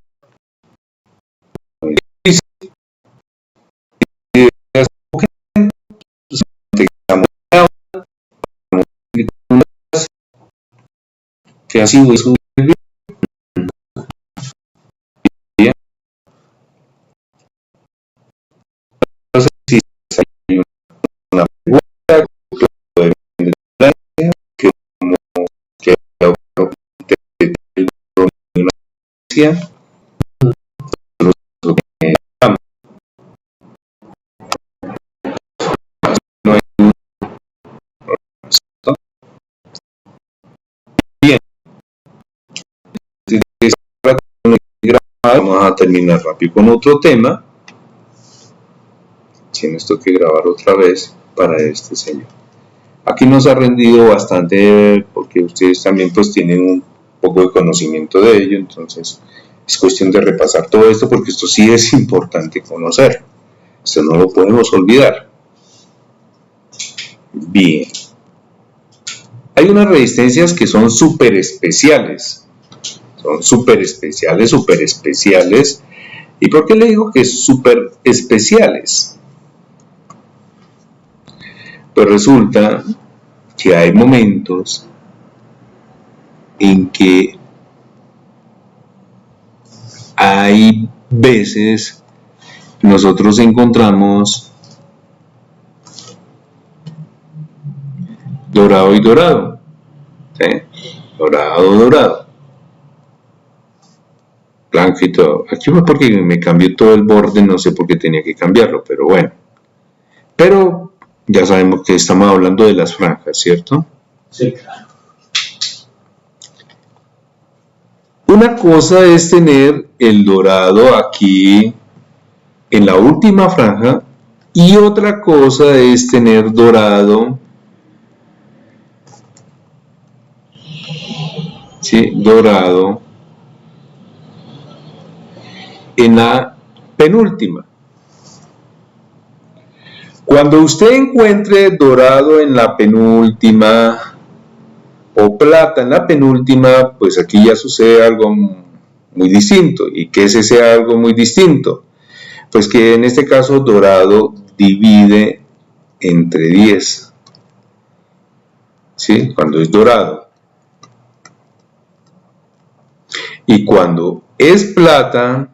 Que así es un bien. Entonces, si hay una pregunta que como que no hay vamos a terminar rápido con otro tema. Si no, esto hay que grabar otra vez para este señor. Aquí nos ha rendido bastante porque ustedes también pues tienen un poco de conocimiento de ello, entonces es cuestión de repasar todo esto porque esto sí es importante conocer. Esto no lo podemos olvidar. Bien. Hay unas resistencias que son súper especiales. Son súper especiales. ¿Y por qué le digo que súper especiales? Pues resulta que hay momentos en que hay veces nosotros encontramos dorado y dorado, ¿sí? Dorado, blanco y todo. Aquí fue porque me cambió todo el borde, no sé por qué tenía que cambiarlo, pero bueno. Pero ya sabemos que estamos hablando de las franjas, ¿cierto? Sí, claro. Una cosa es tener el dorado aquí en la última franja y otra cosa es tener dorado, ¿sí? Dorado en la penúltima. Cuando usted encuentre dorado en la penúltima o plata en la penúltima, pues aquí ya sucede algo muy distinto. ¿Y qué es ese algo muy distinto? Pues que en este caso dorado divide entre 10, ¿sí? Cuando es dorado. Y cuando es plata,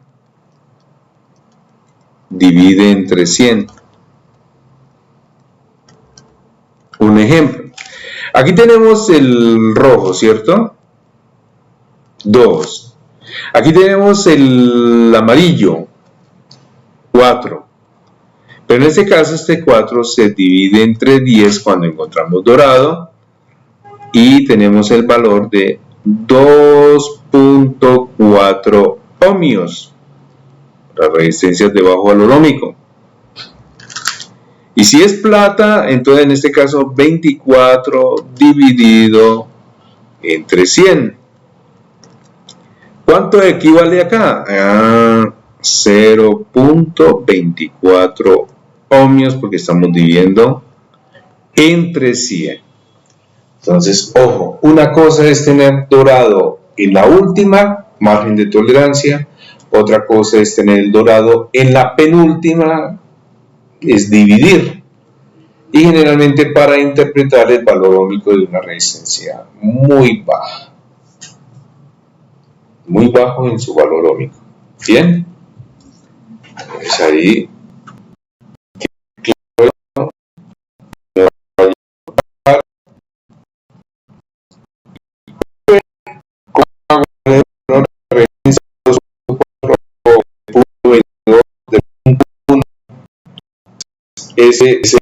divide entre 100. Un ejemplo. Aquí tenemos el rojo, ¿cierto? 2. Aquí tenemos el amarillo, 4. Pero en este caso este 4 se divide entre 10 cuando encontramos dorado y tenemos el valor de 2.4 ohmios, las resistencias de bajo valor óhmico. Y si es plata, entonces en este caso 24 dividido entre 100. ¿Cuánto equivale acá? 0.24 ohmios porque estamos dividiendo entre 100. Entonces, ojo, una cosa es tener dorado en la última margen de tolerancia, otra cosa es tener el dorado en la penúltima, es dividir. Y generalmente para interpretar el valor óhmico de una resistencia muy baja. Muy bajo en su valor óhmico. Bien. Pues ahí. Ese es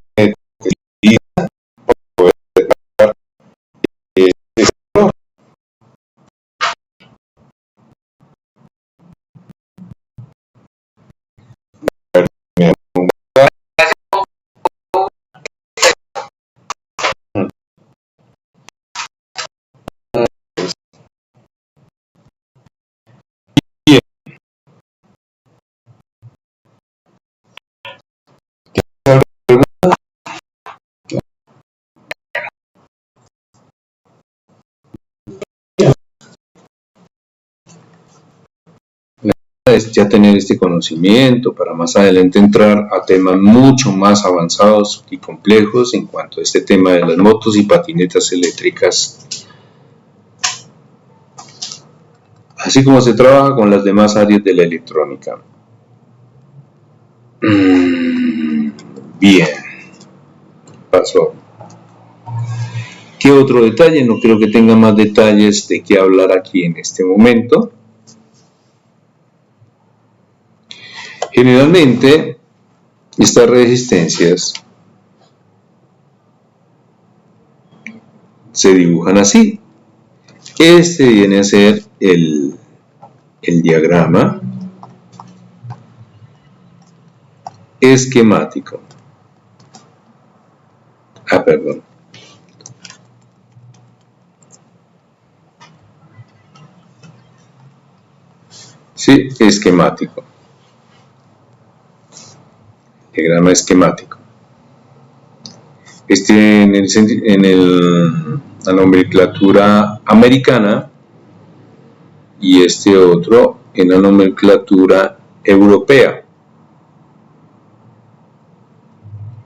ya tener este conocimiento para más adelante entrar a temas mucho más avanzados y complejos en cuanto a este tema de las motos y patinetas eléctricas, así como se trabaja con las demás áreas de la electrónica. Bien, pasó. ¿Qué otro detalle? No creo que tenga más detalles de qué hablar aquí en este momento. Generalmente, estas resistencias se dibujan así. Este viene a ser el diagrama esquemático. Perdón. Sí, esquemático. Diagrama esquemático. La nomenclatura americana y este otro en la nomenclatura europea.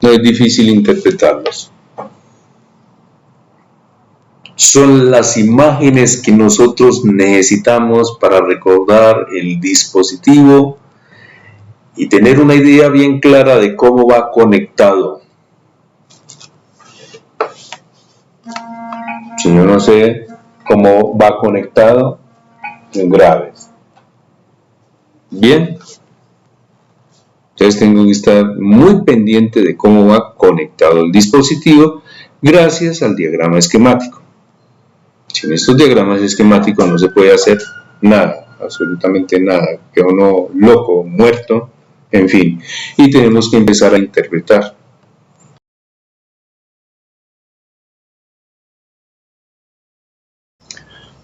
No es difícil interpretarlos. Son las imágenes que nosotros necesitamos para recordar el dispositivo y tener una idea bien clara de cómo va conectado. Si yo no sé cómo va conectado, graves. Bien. Entonces tengo que estar muy pendiente de cómo va conectado el dispositivo gracias al diagrama esquemático. Sin estos diagramas esquemáticos no se puede hacer nada, absolutamente nada. Queda uno loco, muerto, en fin. Y tenemos que empezar a interpretar.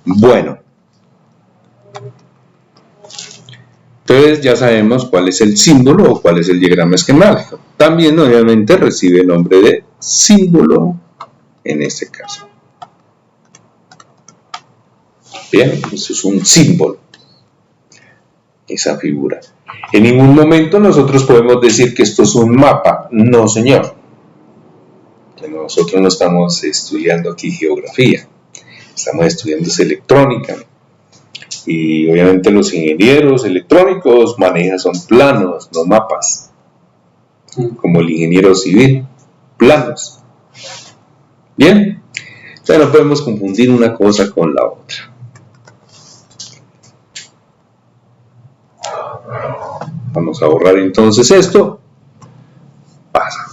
Bueno. Entonces ya sabemos cuál es el símbolo o cuál es el diagrama esquemático. También obviamente recibe el nombre de símbolo en este caso. Bien, eso es un símbolo, esa figura. En ningún momento nosotros podemos decir que esto es un mapa. No, señor. Nosotros no estamos estudiando aquí geografía, estamos estudiando electrónica. Y obviamente los ingenieros electrónicos son planos, no mapas. Como el ingeniero civil, planos. Bien, o sea, no podemos confundir una cosa con la otra. Vamos a borrar entonces esto. Pasa.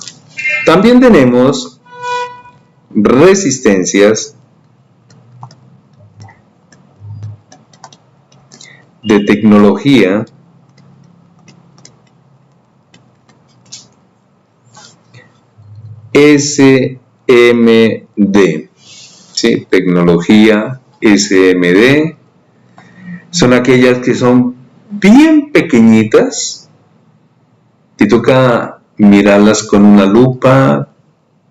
También tenemos resistencias de tecnología SMD, ¿sí? Tecnología SMD son aquellas que son bien pequeñitas, te toca mirarlas con una lupa,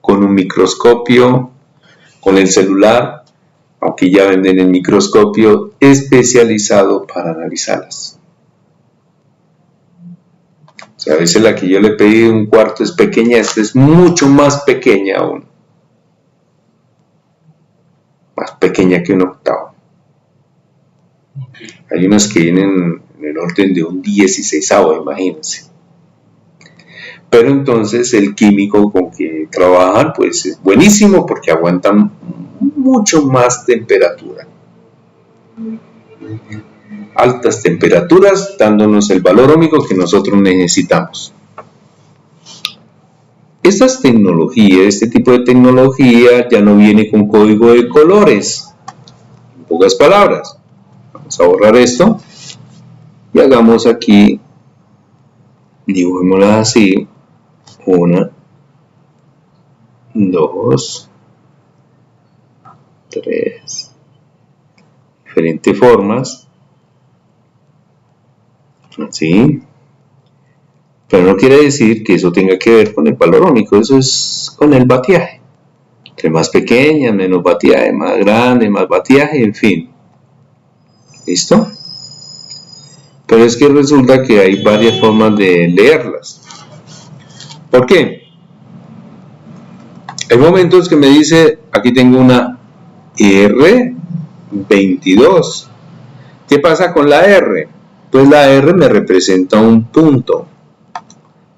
con un microscopio, con el celular, aunque ya venden el microscopio especializado para analizarlas. O sea, a veces la que yo le pedí un cuarto es pequeña, esta es mucho más pequeña aún. Más pequeña que un octavo. Hay unas que vienen en el orden de un 16avo, imagínense. Pero entonces el químico con que trabajan pues es buenísimo porque aguantan mucho más temperatura. Altas temperaturas dándonos el valor óhmico que nosotros necesitamos. Estas tecnologías, este tipo de tecnología ya no viene con código de colores. En pocas palabras, vamos a borrar esto y hagamos aquí, dibujémosla así, 1, 2, 3, diferentes formas, así, pero no quiere decir que eso tenga que ver con el valor óhmico, eso es con el batiaje, entre más pequeña, menos batiaje, más grande, más batiaje, en fin, ¿listo? Pero es que resulta que hay varias formas de leerlas. ¿Por qué? Hay momentos que me dice, aquí tengo una R22. ¿Qué pasa con la R? Pues la R me representa un punto.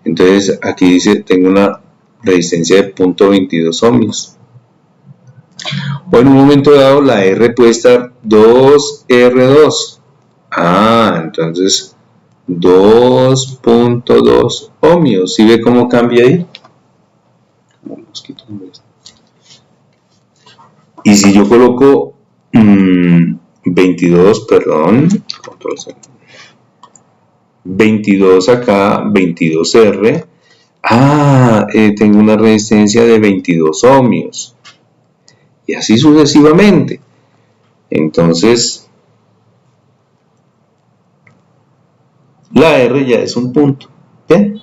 Entonces aquí dice, tengo una resistencia de 0.22 ohmios. O en un momento dado la R puede estar 2R2. Entonces 2.2 ohmios. ¿Sí ve cómo cambia ahí? Y si yo coloco 22 acá, 22R, tengo una resistencia de 22 ohmios. Y así sucesivamente. Entonces, la R ya es un punto. ¿Bien?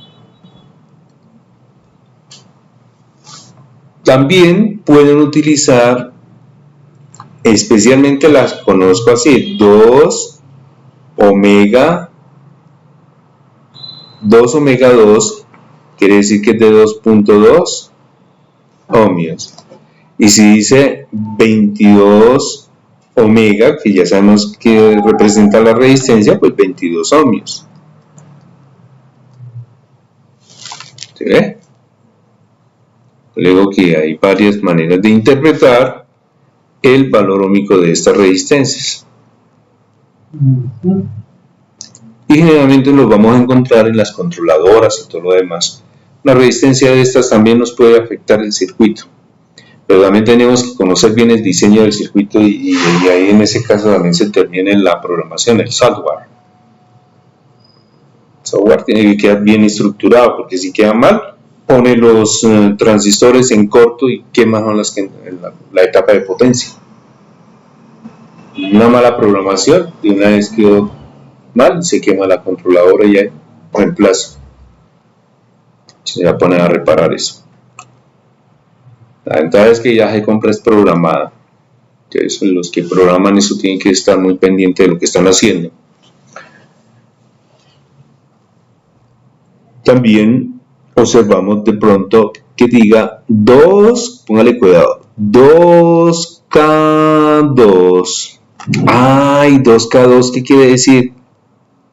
También pueden utilizar, especialmente las conozco así, 2 omega 2, quiere decir que es de 2.2 ohmios. Y si dice 22 omega, que ya sabemos que representa la resistencia, pues 22 ohmios. ¿Se ve? Luego que hay varias maneras de interpretar el valor ohmico de estas resistencias. Y generalmente los vamos a encontrar en las controladoras y todo lo demás. La resistencia de estas también nos puede afectar el circuito. Pero también tenemos que conocer bien el diseño del circuito y ahí en ese caso también se termina en la programación, el software. El software tiene que quedar bien estructurado, porque si queda mal, pone los transistores en corto y quema la etapa de potencia. Una mala programación, de una vez quedó mal, se quema la controladora y hay reemplazo. Se va a poner a reparar eso. La ventaja es que ya se compra es programada. Entonces, los que programan eso tienen que estar muy pendientes de lo que están haciendo. También observamos de pronto que diga 2, póngale cuidado, 2K2. Ay, 2K2, ¿qué quiere decir?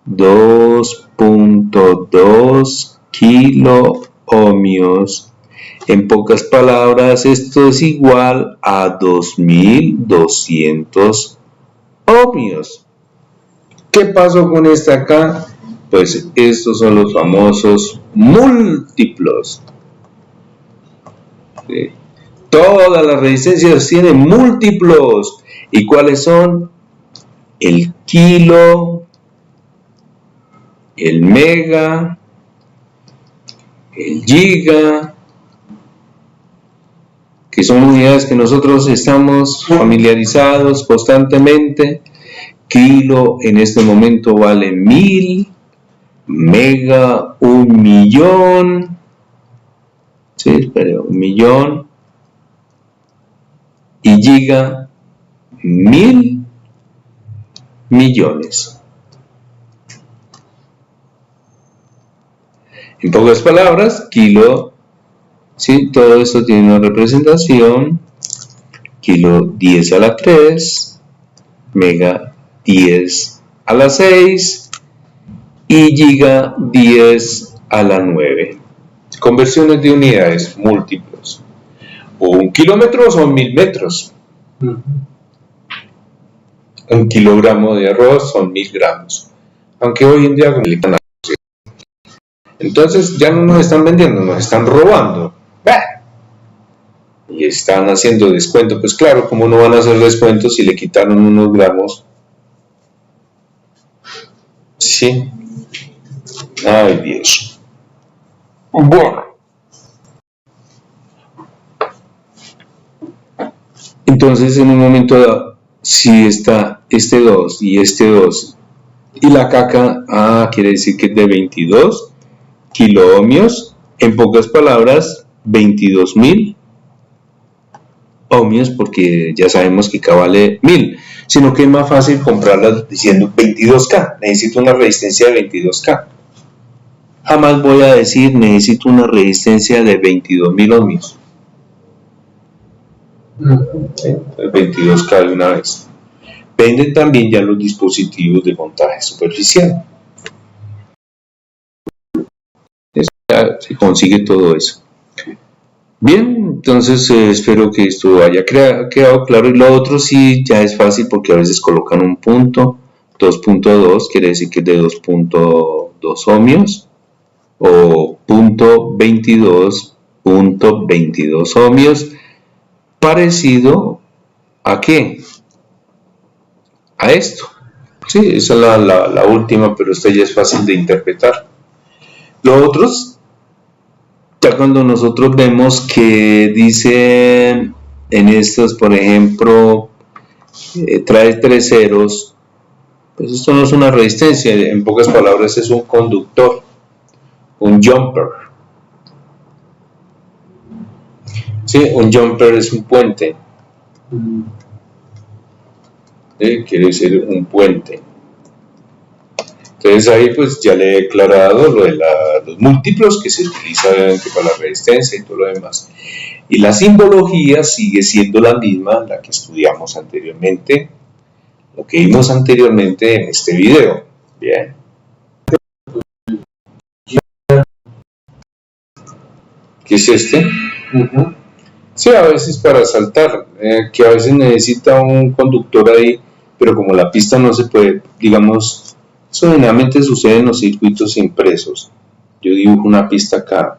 2.2 kilo ohmios. En pocas palabras, esto es igual a 2200 ohmios. ¿Qué pasó con esta acá? Pues estos son los famosos múltiplos. ¿Sí? Todas las resistencias tienen múltiplos. ¿Y cuáles son? El kilo, el mega, el giga, que son unidades que nosotros estamos familiarizados constantemente. Kilo en este momento vale 1000, mega 1.000.000, ¿sí? Espera, 1.000.000, y giga 1.000 millones. En pocas palabras, kilo, ¿sí? Todo esto tiene una representación, kilo 10 a la 3, mega 10 a la 6 y giga 10 a la 9. Conversiones de unidades múltiplos. O 1 kilómetro son 1000 metros. 1 kilogramo de arroz son 1000 gramos. Aunque hoy en día, entonces ya no nos están vendiendo, nos están robando. Y están haciendo descuento. Pues claro, ¿cómo no van a hacer descuentos si le quitaron unos gramos? Sí. Ay, Dios. Bueno. Entonces, en un momento dado, si está este 2 y este 2 y la caca, quiere decir que es de 22 kilo ohmios, en pocas palabras, 22.000 ohmios, porque ya sabemos que K vale 1000, sino que es más fácil comprarlas diciendo 22K, necesito una resistencia de 22K. Jamás voy a decir necesito una resistencia de 22.000 ohmios. 22K de una vez. Venden también ya los dispositivos de montaje superficial. Ya se consigue todo eso. Bien, entonces espero que esto haya quedado claro. Y lo otro sí ya es fácil porque a veces colocan un punto. 2.2 quiere decir que es de 2.2 ohmios. O .22 ohmios. Parecido ¿a qué? A esto. Sí, esa es la última, pero esta ya es fácil de interpretar. Los otros Ya cuando nosotros vemos que dice en estos, por ejemplo, trae 3 ceros, pues esto no es una resistencia, en pocas palabras es un conductor, un jumper. Sí, un jumper es un puente. Quiere decir un puente. Entonces ahí pues ya le he declarado lo de los múltiplos que se utiliza obviamente para la resistencia y todo lo demás. Y la simbología sigue siendo la misma, la que estudiamos anteriormente, lo que vimos anteriormente en este video. Bien. ¿Qué es este? Sí, a veces para saltar, que a veces necesita un conductor ahí, pero como la pista no se puede, digamos, eso generalmente sucede en los circuitos impresos. Yo dibujo una pista acá,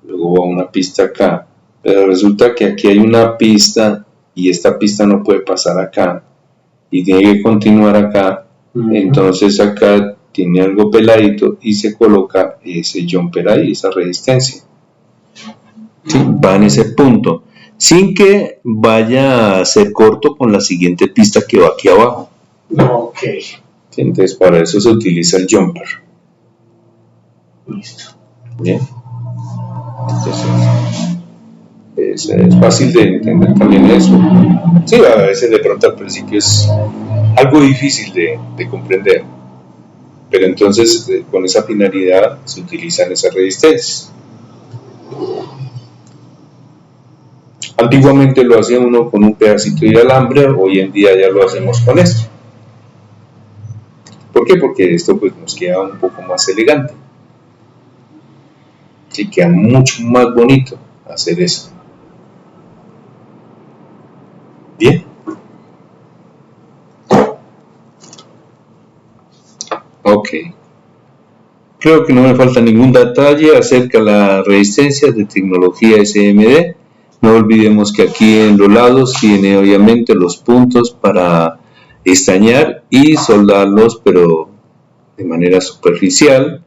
luego va una pista acá, pero resulta que aquí hay una pista y esta pista no puede pasar acá y tiene que continuar acá. Entonces acá tiene algo peladito y se coloca ese jumper ahí, esa resistencia. ¿Sí? Va en ese punto, sin que vaya a ser corto con la siguiente pista que va aquí abajo. Ok. ¿Sí? Entonces para eso se utiliza el jumper. Listo. Bien. Entonces, es fácil de entender también eso. Sí, a veces de pronto al principio es algo difícil de comprender, pero entonces con esa finalidad se utilizan esas resistencias. Antiguamente lo hacía uno con un pedacito de alambre, hoy en día ya lo hacemos con esto. ¿Por qué? Porque esto pues nos queda un poco más elegante. Sí, queda mucho más bonito hacer eso. Bien. Ok. Creo que no me falta ningún detalle acerca de la resistencia de tecnología SMD. No olvidemos que aquí en los lados tiene obviamente los puntos para estañar y soldarlos, pero de manera superficial.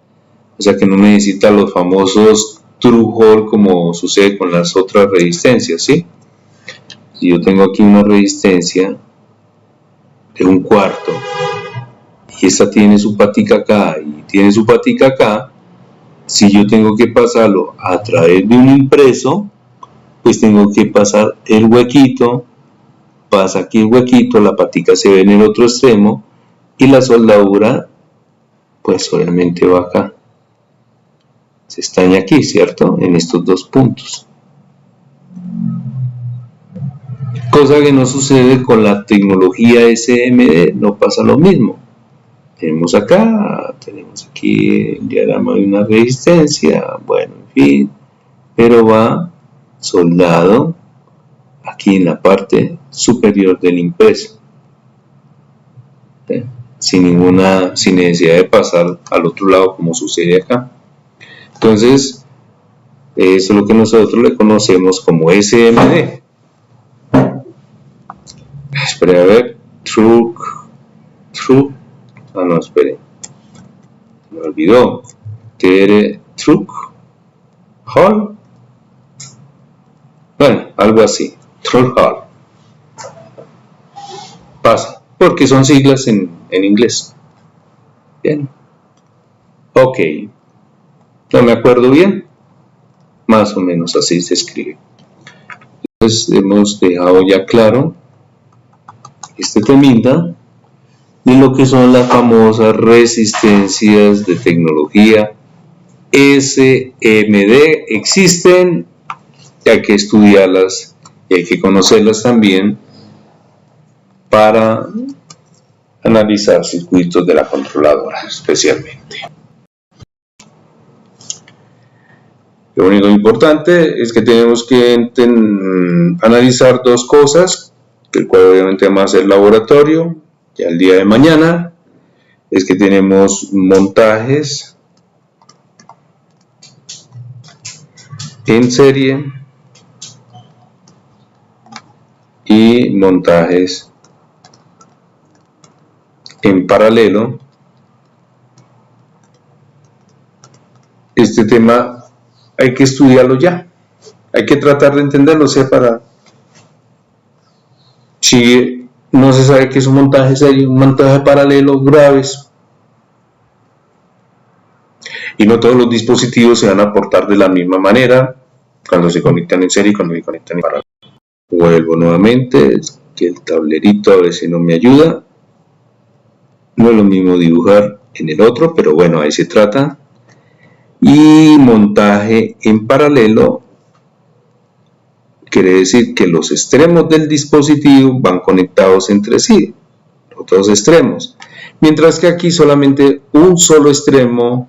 O sea que no necesita los famosos true hole como sucede con las otras resistencias, ¿sí? Si yo tengo aquí una resistencia de 1/4 y esta tiene su patica acá y tiene su patica acá, si yo tengo que pasarlo a través de un impreso, pues tengo que pasar el huequito, pasa aquí el huequito, la patica se ve en el otro extremo y la soldadura pues obviamente va acá, se estaña aquí, ¿cierto? En estos dos puntos. Cosa que no sucede con la tecnología SMD, no pasa lo mismo. Tenemos acá, tenemos aquí el diagrama de una resistencia, bueno, en fin, pero va soldado aquí en la parte superior del impreso, ¿sí? sin necesidad de pasar al otro lado como sucede acá. Entonces, eso es lo que nosotros le conocemos como SMD. Espera a ver, true, no, espere, me olvidó, true hole, bueno, algo así, true hole, pasa, porque son siglas en inglés. Bien, ok, no me acuerdo bien, más o menos así se escribe. Entonces hemos dejado ya claro este temita de lo que son las famosas resistencias de tecnología SMD. Existen, y hay que estudiarlas y hay que conocerlas también para analizar circuitos de la controladora especialmente. Lo único importante es que tenemos que analizar dos cosas, el cual obviamente vamos a hacer laboratorio ya el día de mañana. Es que tenemos montajes en serie y montajes en paralelo. Este tema hay que estudiarlo ya. Hay que tratar de entenderlo, si no se sabe qué es un montaje serio, un montaje paralelo, graves. Y no todos los dispositivos se van a portar de la misma manera cuando se conectan en serie y cuando se conectan en paralelo. Vuelvo nuevamente, es que el tablerito a veces no me ayuda. No es lo mismo dibujar en el otro, pero bueno, ahí se trata. Y montaje en paralelo quiere decir que los extremos del dispositivo van conectados entre sí, los dos extremos, mientras que aquí solamente un solo extremo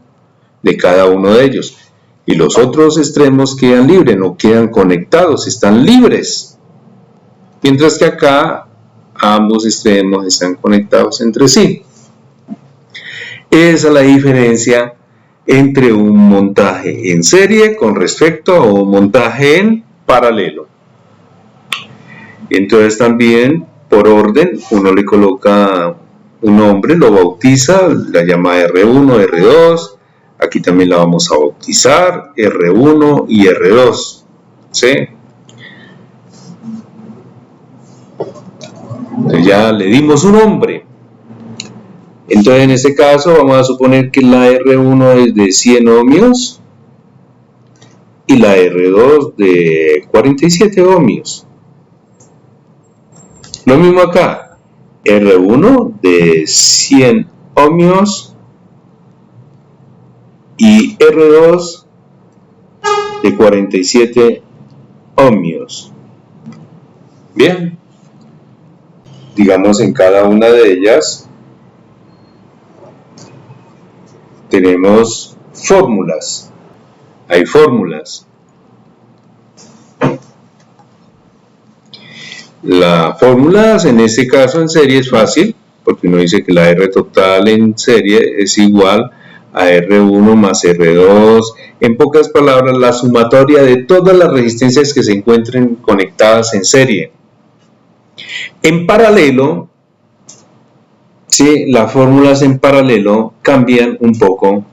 de cada uno de ellos, y los otros extremos quedan libres, no quedan conectados, están libres, mientras que acá ambos extremos están conectados entre sí. Esa es la diferencia entre un montaje en serie con respecto a un montaje en paralelo. Entonces también por orden uno le coloca un nombre, lo bautiza, la llama R1, R2, aquí también la vamos a bautizar, R1 y R2, ¿sí? Entonces ya le dimos un nombre. Entonces en este caso vamos a suponer que la R1 es de 100 ohmios y la R2 de 47 ohmios. Lo mismo acá, R1 de 100 ohmios y R2 de 47 ohmios. Bien, digamos en cada una de ellas tenemos fórmulas, hay fórmulas. Las fórmulas en este caso en serie es fácil, porque uno dice que la R total en serie es igual a R1 más R2, en pocas palabras la sumatoria de todas las resistencias que se encuentren conectadas en serie. En paralelo, sí, las fórmulas en paralelo cambian un poco.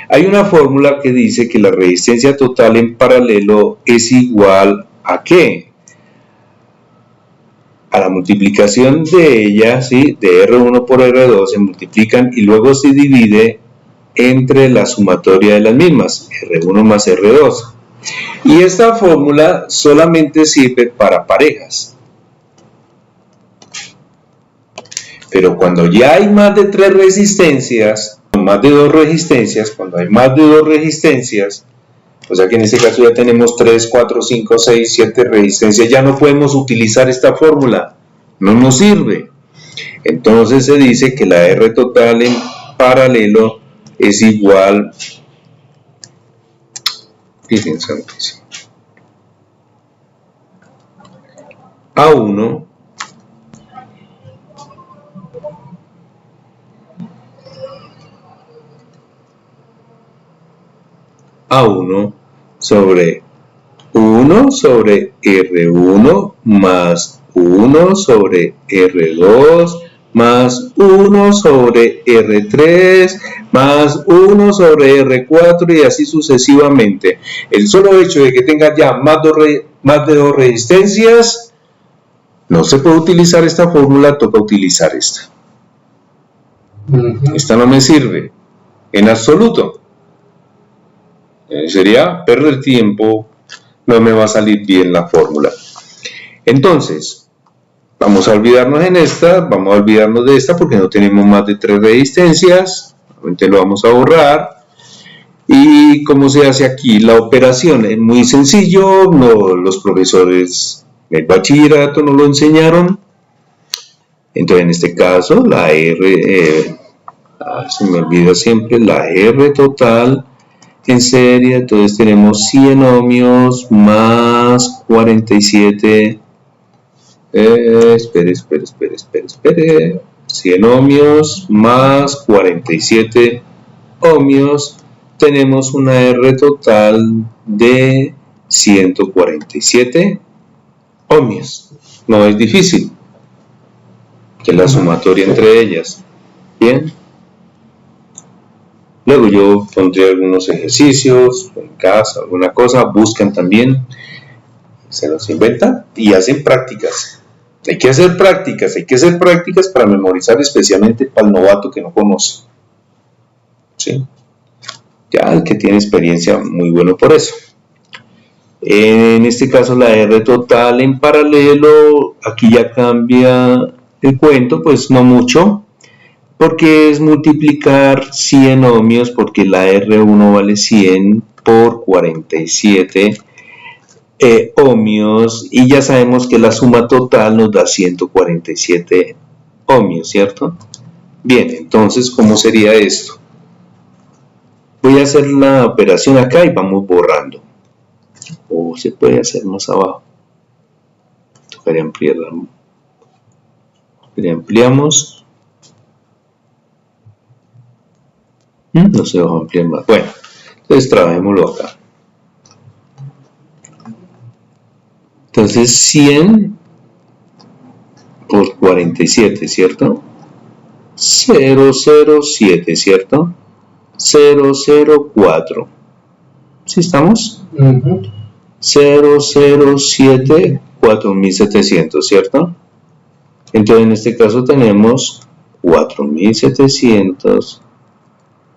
Hay una fórmula que dice que la resistencia total en paralelo es igual a ¿qué? A la multiplicación de ellas, ¿sí? De R1 por R2 se multiplican y luego se divide entre la sumatoria de las mismas, R1 más R2. Y esta fórmula solamente sirve para parejas. Pero cuando ya hay más de 3 resistencias, más de 2 resistencias, cuando hay más de 2 resistencias, o sea que en este caso ya tenemos 3, 4, 5, 6, 7 resistencias, ya no podemos utilizar esta fórmula, no nos sirve. Entonces se dice que la R total en paralelo es igual, fíjense, a 1 sobre 1 sobre R1 más 1 sobre R2 más 1 sobre R3 más 1 sobre R4 y así sucesivamente. El solo hecho de que tenga ya más de 2 resistencias, no se puede utilizar esta fórmula, toca utilizar esta. Esta no me sirve en absoluto. Sería perder tiempo, no me va a salir bien la fórmula. Entonces, vamos a olvidarnos vamos a olvidarnos de esta porque no tenemos más de 3 resistencias, solamente lo vamos a borrar. ¿Y cómo se hace aquí la operación? Es muy sencillo, los profesores del bachillerato nos lo enseñaron. Entonces, en este caso, la R, se me olvida siempre, la R total en serie, entonces tenemos 100 ohmios más 47, espere, 100 ohmios más 47 ohmios, tenemos una R total de 147 ohmios. No es difícil, que la sumatoria entre ellas, bien. Luego yo pondré algunos ejercicios en casa, alguna cosa, buscan también, se los inventan y hacen prácticas. Hay que hacer prácticas para memorizar, especialmente para el novato que no conoce. ¿Sí? Ya el que tiene experiencia, muy bueno por eso. En este caso la R total en paralelo, aquí ya cambia el cuento, pues no mucho, porque es multiplicar 100 ohmios, porque la R1 vale 100 por 47 ohmios, y ya sabemos que la suma total nos da 147 ohmios, ¿cierto? Bien, entonces, ¿cómo sería esto? Voy a hacer la operación acá y vamos borrando. O se puede hacer más abajo. Tocaría ampliarla. Ampliamos. No se va a ampliar más. Bueno, entonces trabajémoslo acá. Entonces 100 por 47, ¿cierto? 007, ¿cierto? 004. ¿Sí estamos? 007, 4700, ¿cierto? Entonces en este caso tenemos 4700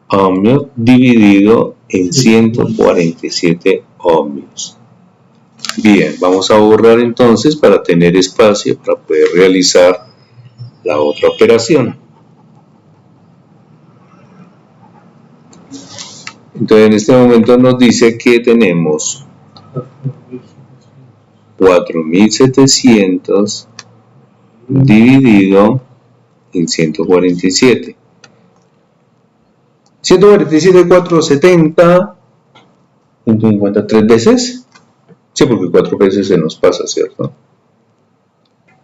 ohmios dividido en 147 ohmios. Bien, vamos a borrar entonces para tener espacio para poder realizar la otra operación. Entonces en este momento nos dice que tenemos 4700 dividido en 147. 147, 470, 150, 3 veces. Sí, porque 4 veces se nos pasa, ¿cierto?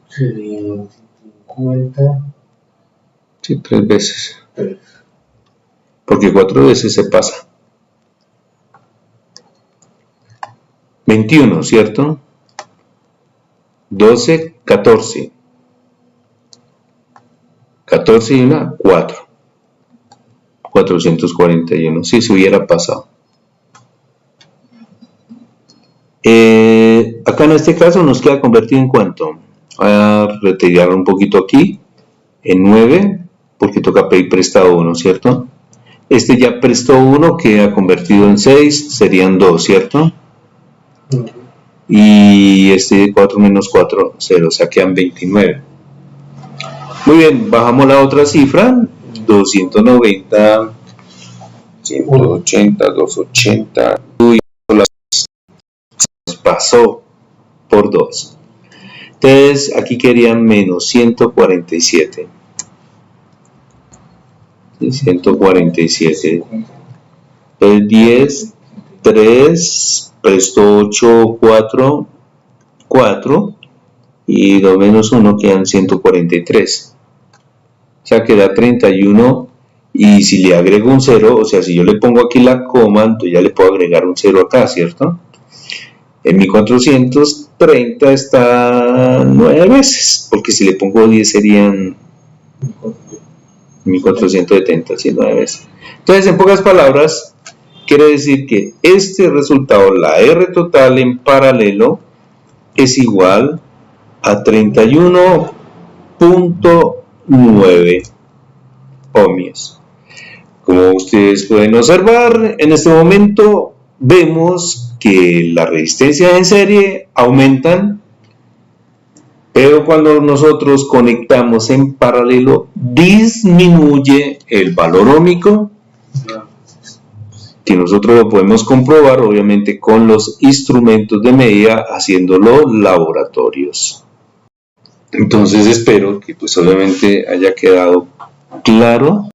Serían 50. Sí, 3 veces. Porque 4 veces se pasa. 21, ¿cierto? 12, 14. 14 y 1, 4. 441. Si se hubiera pasado. Acá en este caso nos queda convertido en cuánto. Voy a retirar un poquito aquí. En 9, porque toca pedir prestado 1, ¿cierto? Este ya prestó 1, queda convertido en 6, serían 2, ¿cierto? Y este 4 menos 4, 0, o sea quedan 29. Muy bien, bajamos la otra cifra, 290, 180, 280, uy, pasó por 2. Entonces aquí querían menos 147. 147. Entonces 10, 3, prestó 8, 4, 4 y 2 menos 1 quedan 143. O sea queda 31 y si le agrego un 0, o sea si yo le pongo aquí la coma, entonces ya le puedo agregar un 0 acá, ¿cierto? En 1430 está 9 veces, porque si le pongo 10 serían 1470, sí, 9 veces. Entonces, en pocas palabras, quiere decir que este resultado, la R total en paralelo, es igual a 31.9 ohmios. Como ustedes pueden observar, en este momento vemos que las resistencias en serie aumentan, pero cuando nosotros conectamos en paralelo disminuye el valor ohmico, que nosotros lo podemos comprobar obviamente con los instrumentos de medida haciéndolo laboratorios. Entonces espero que pues obviamente haya quedado claro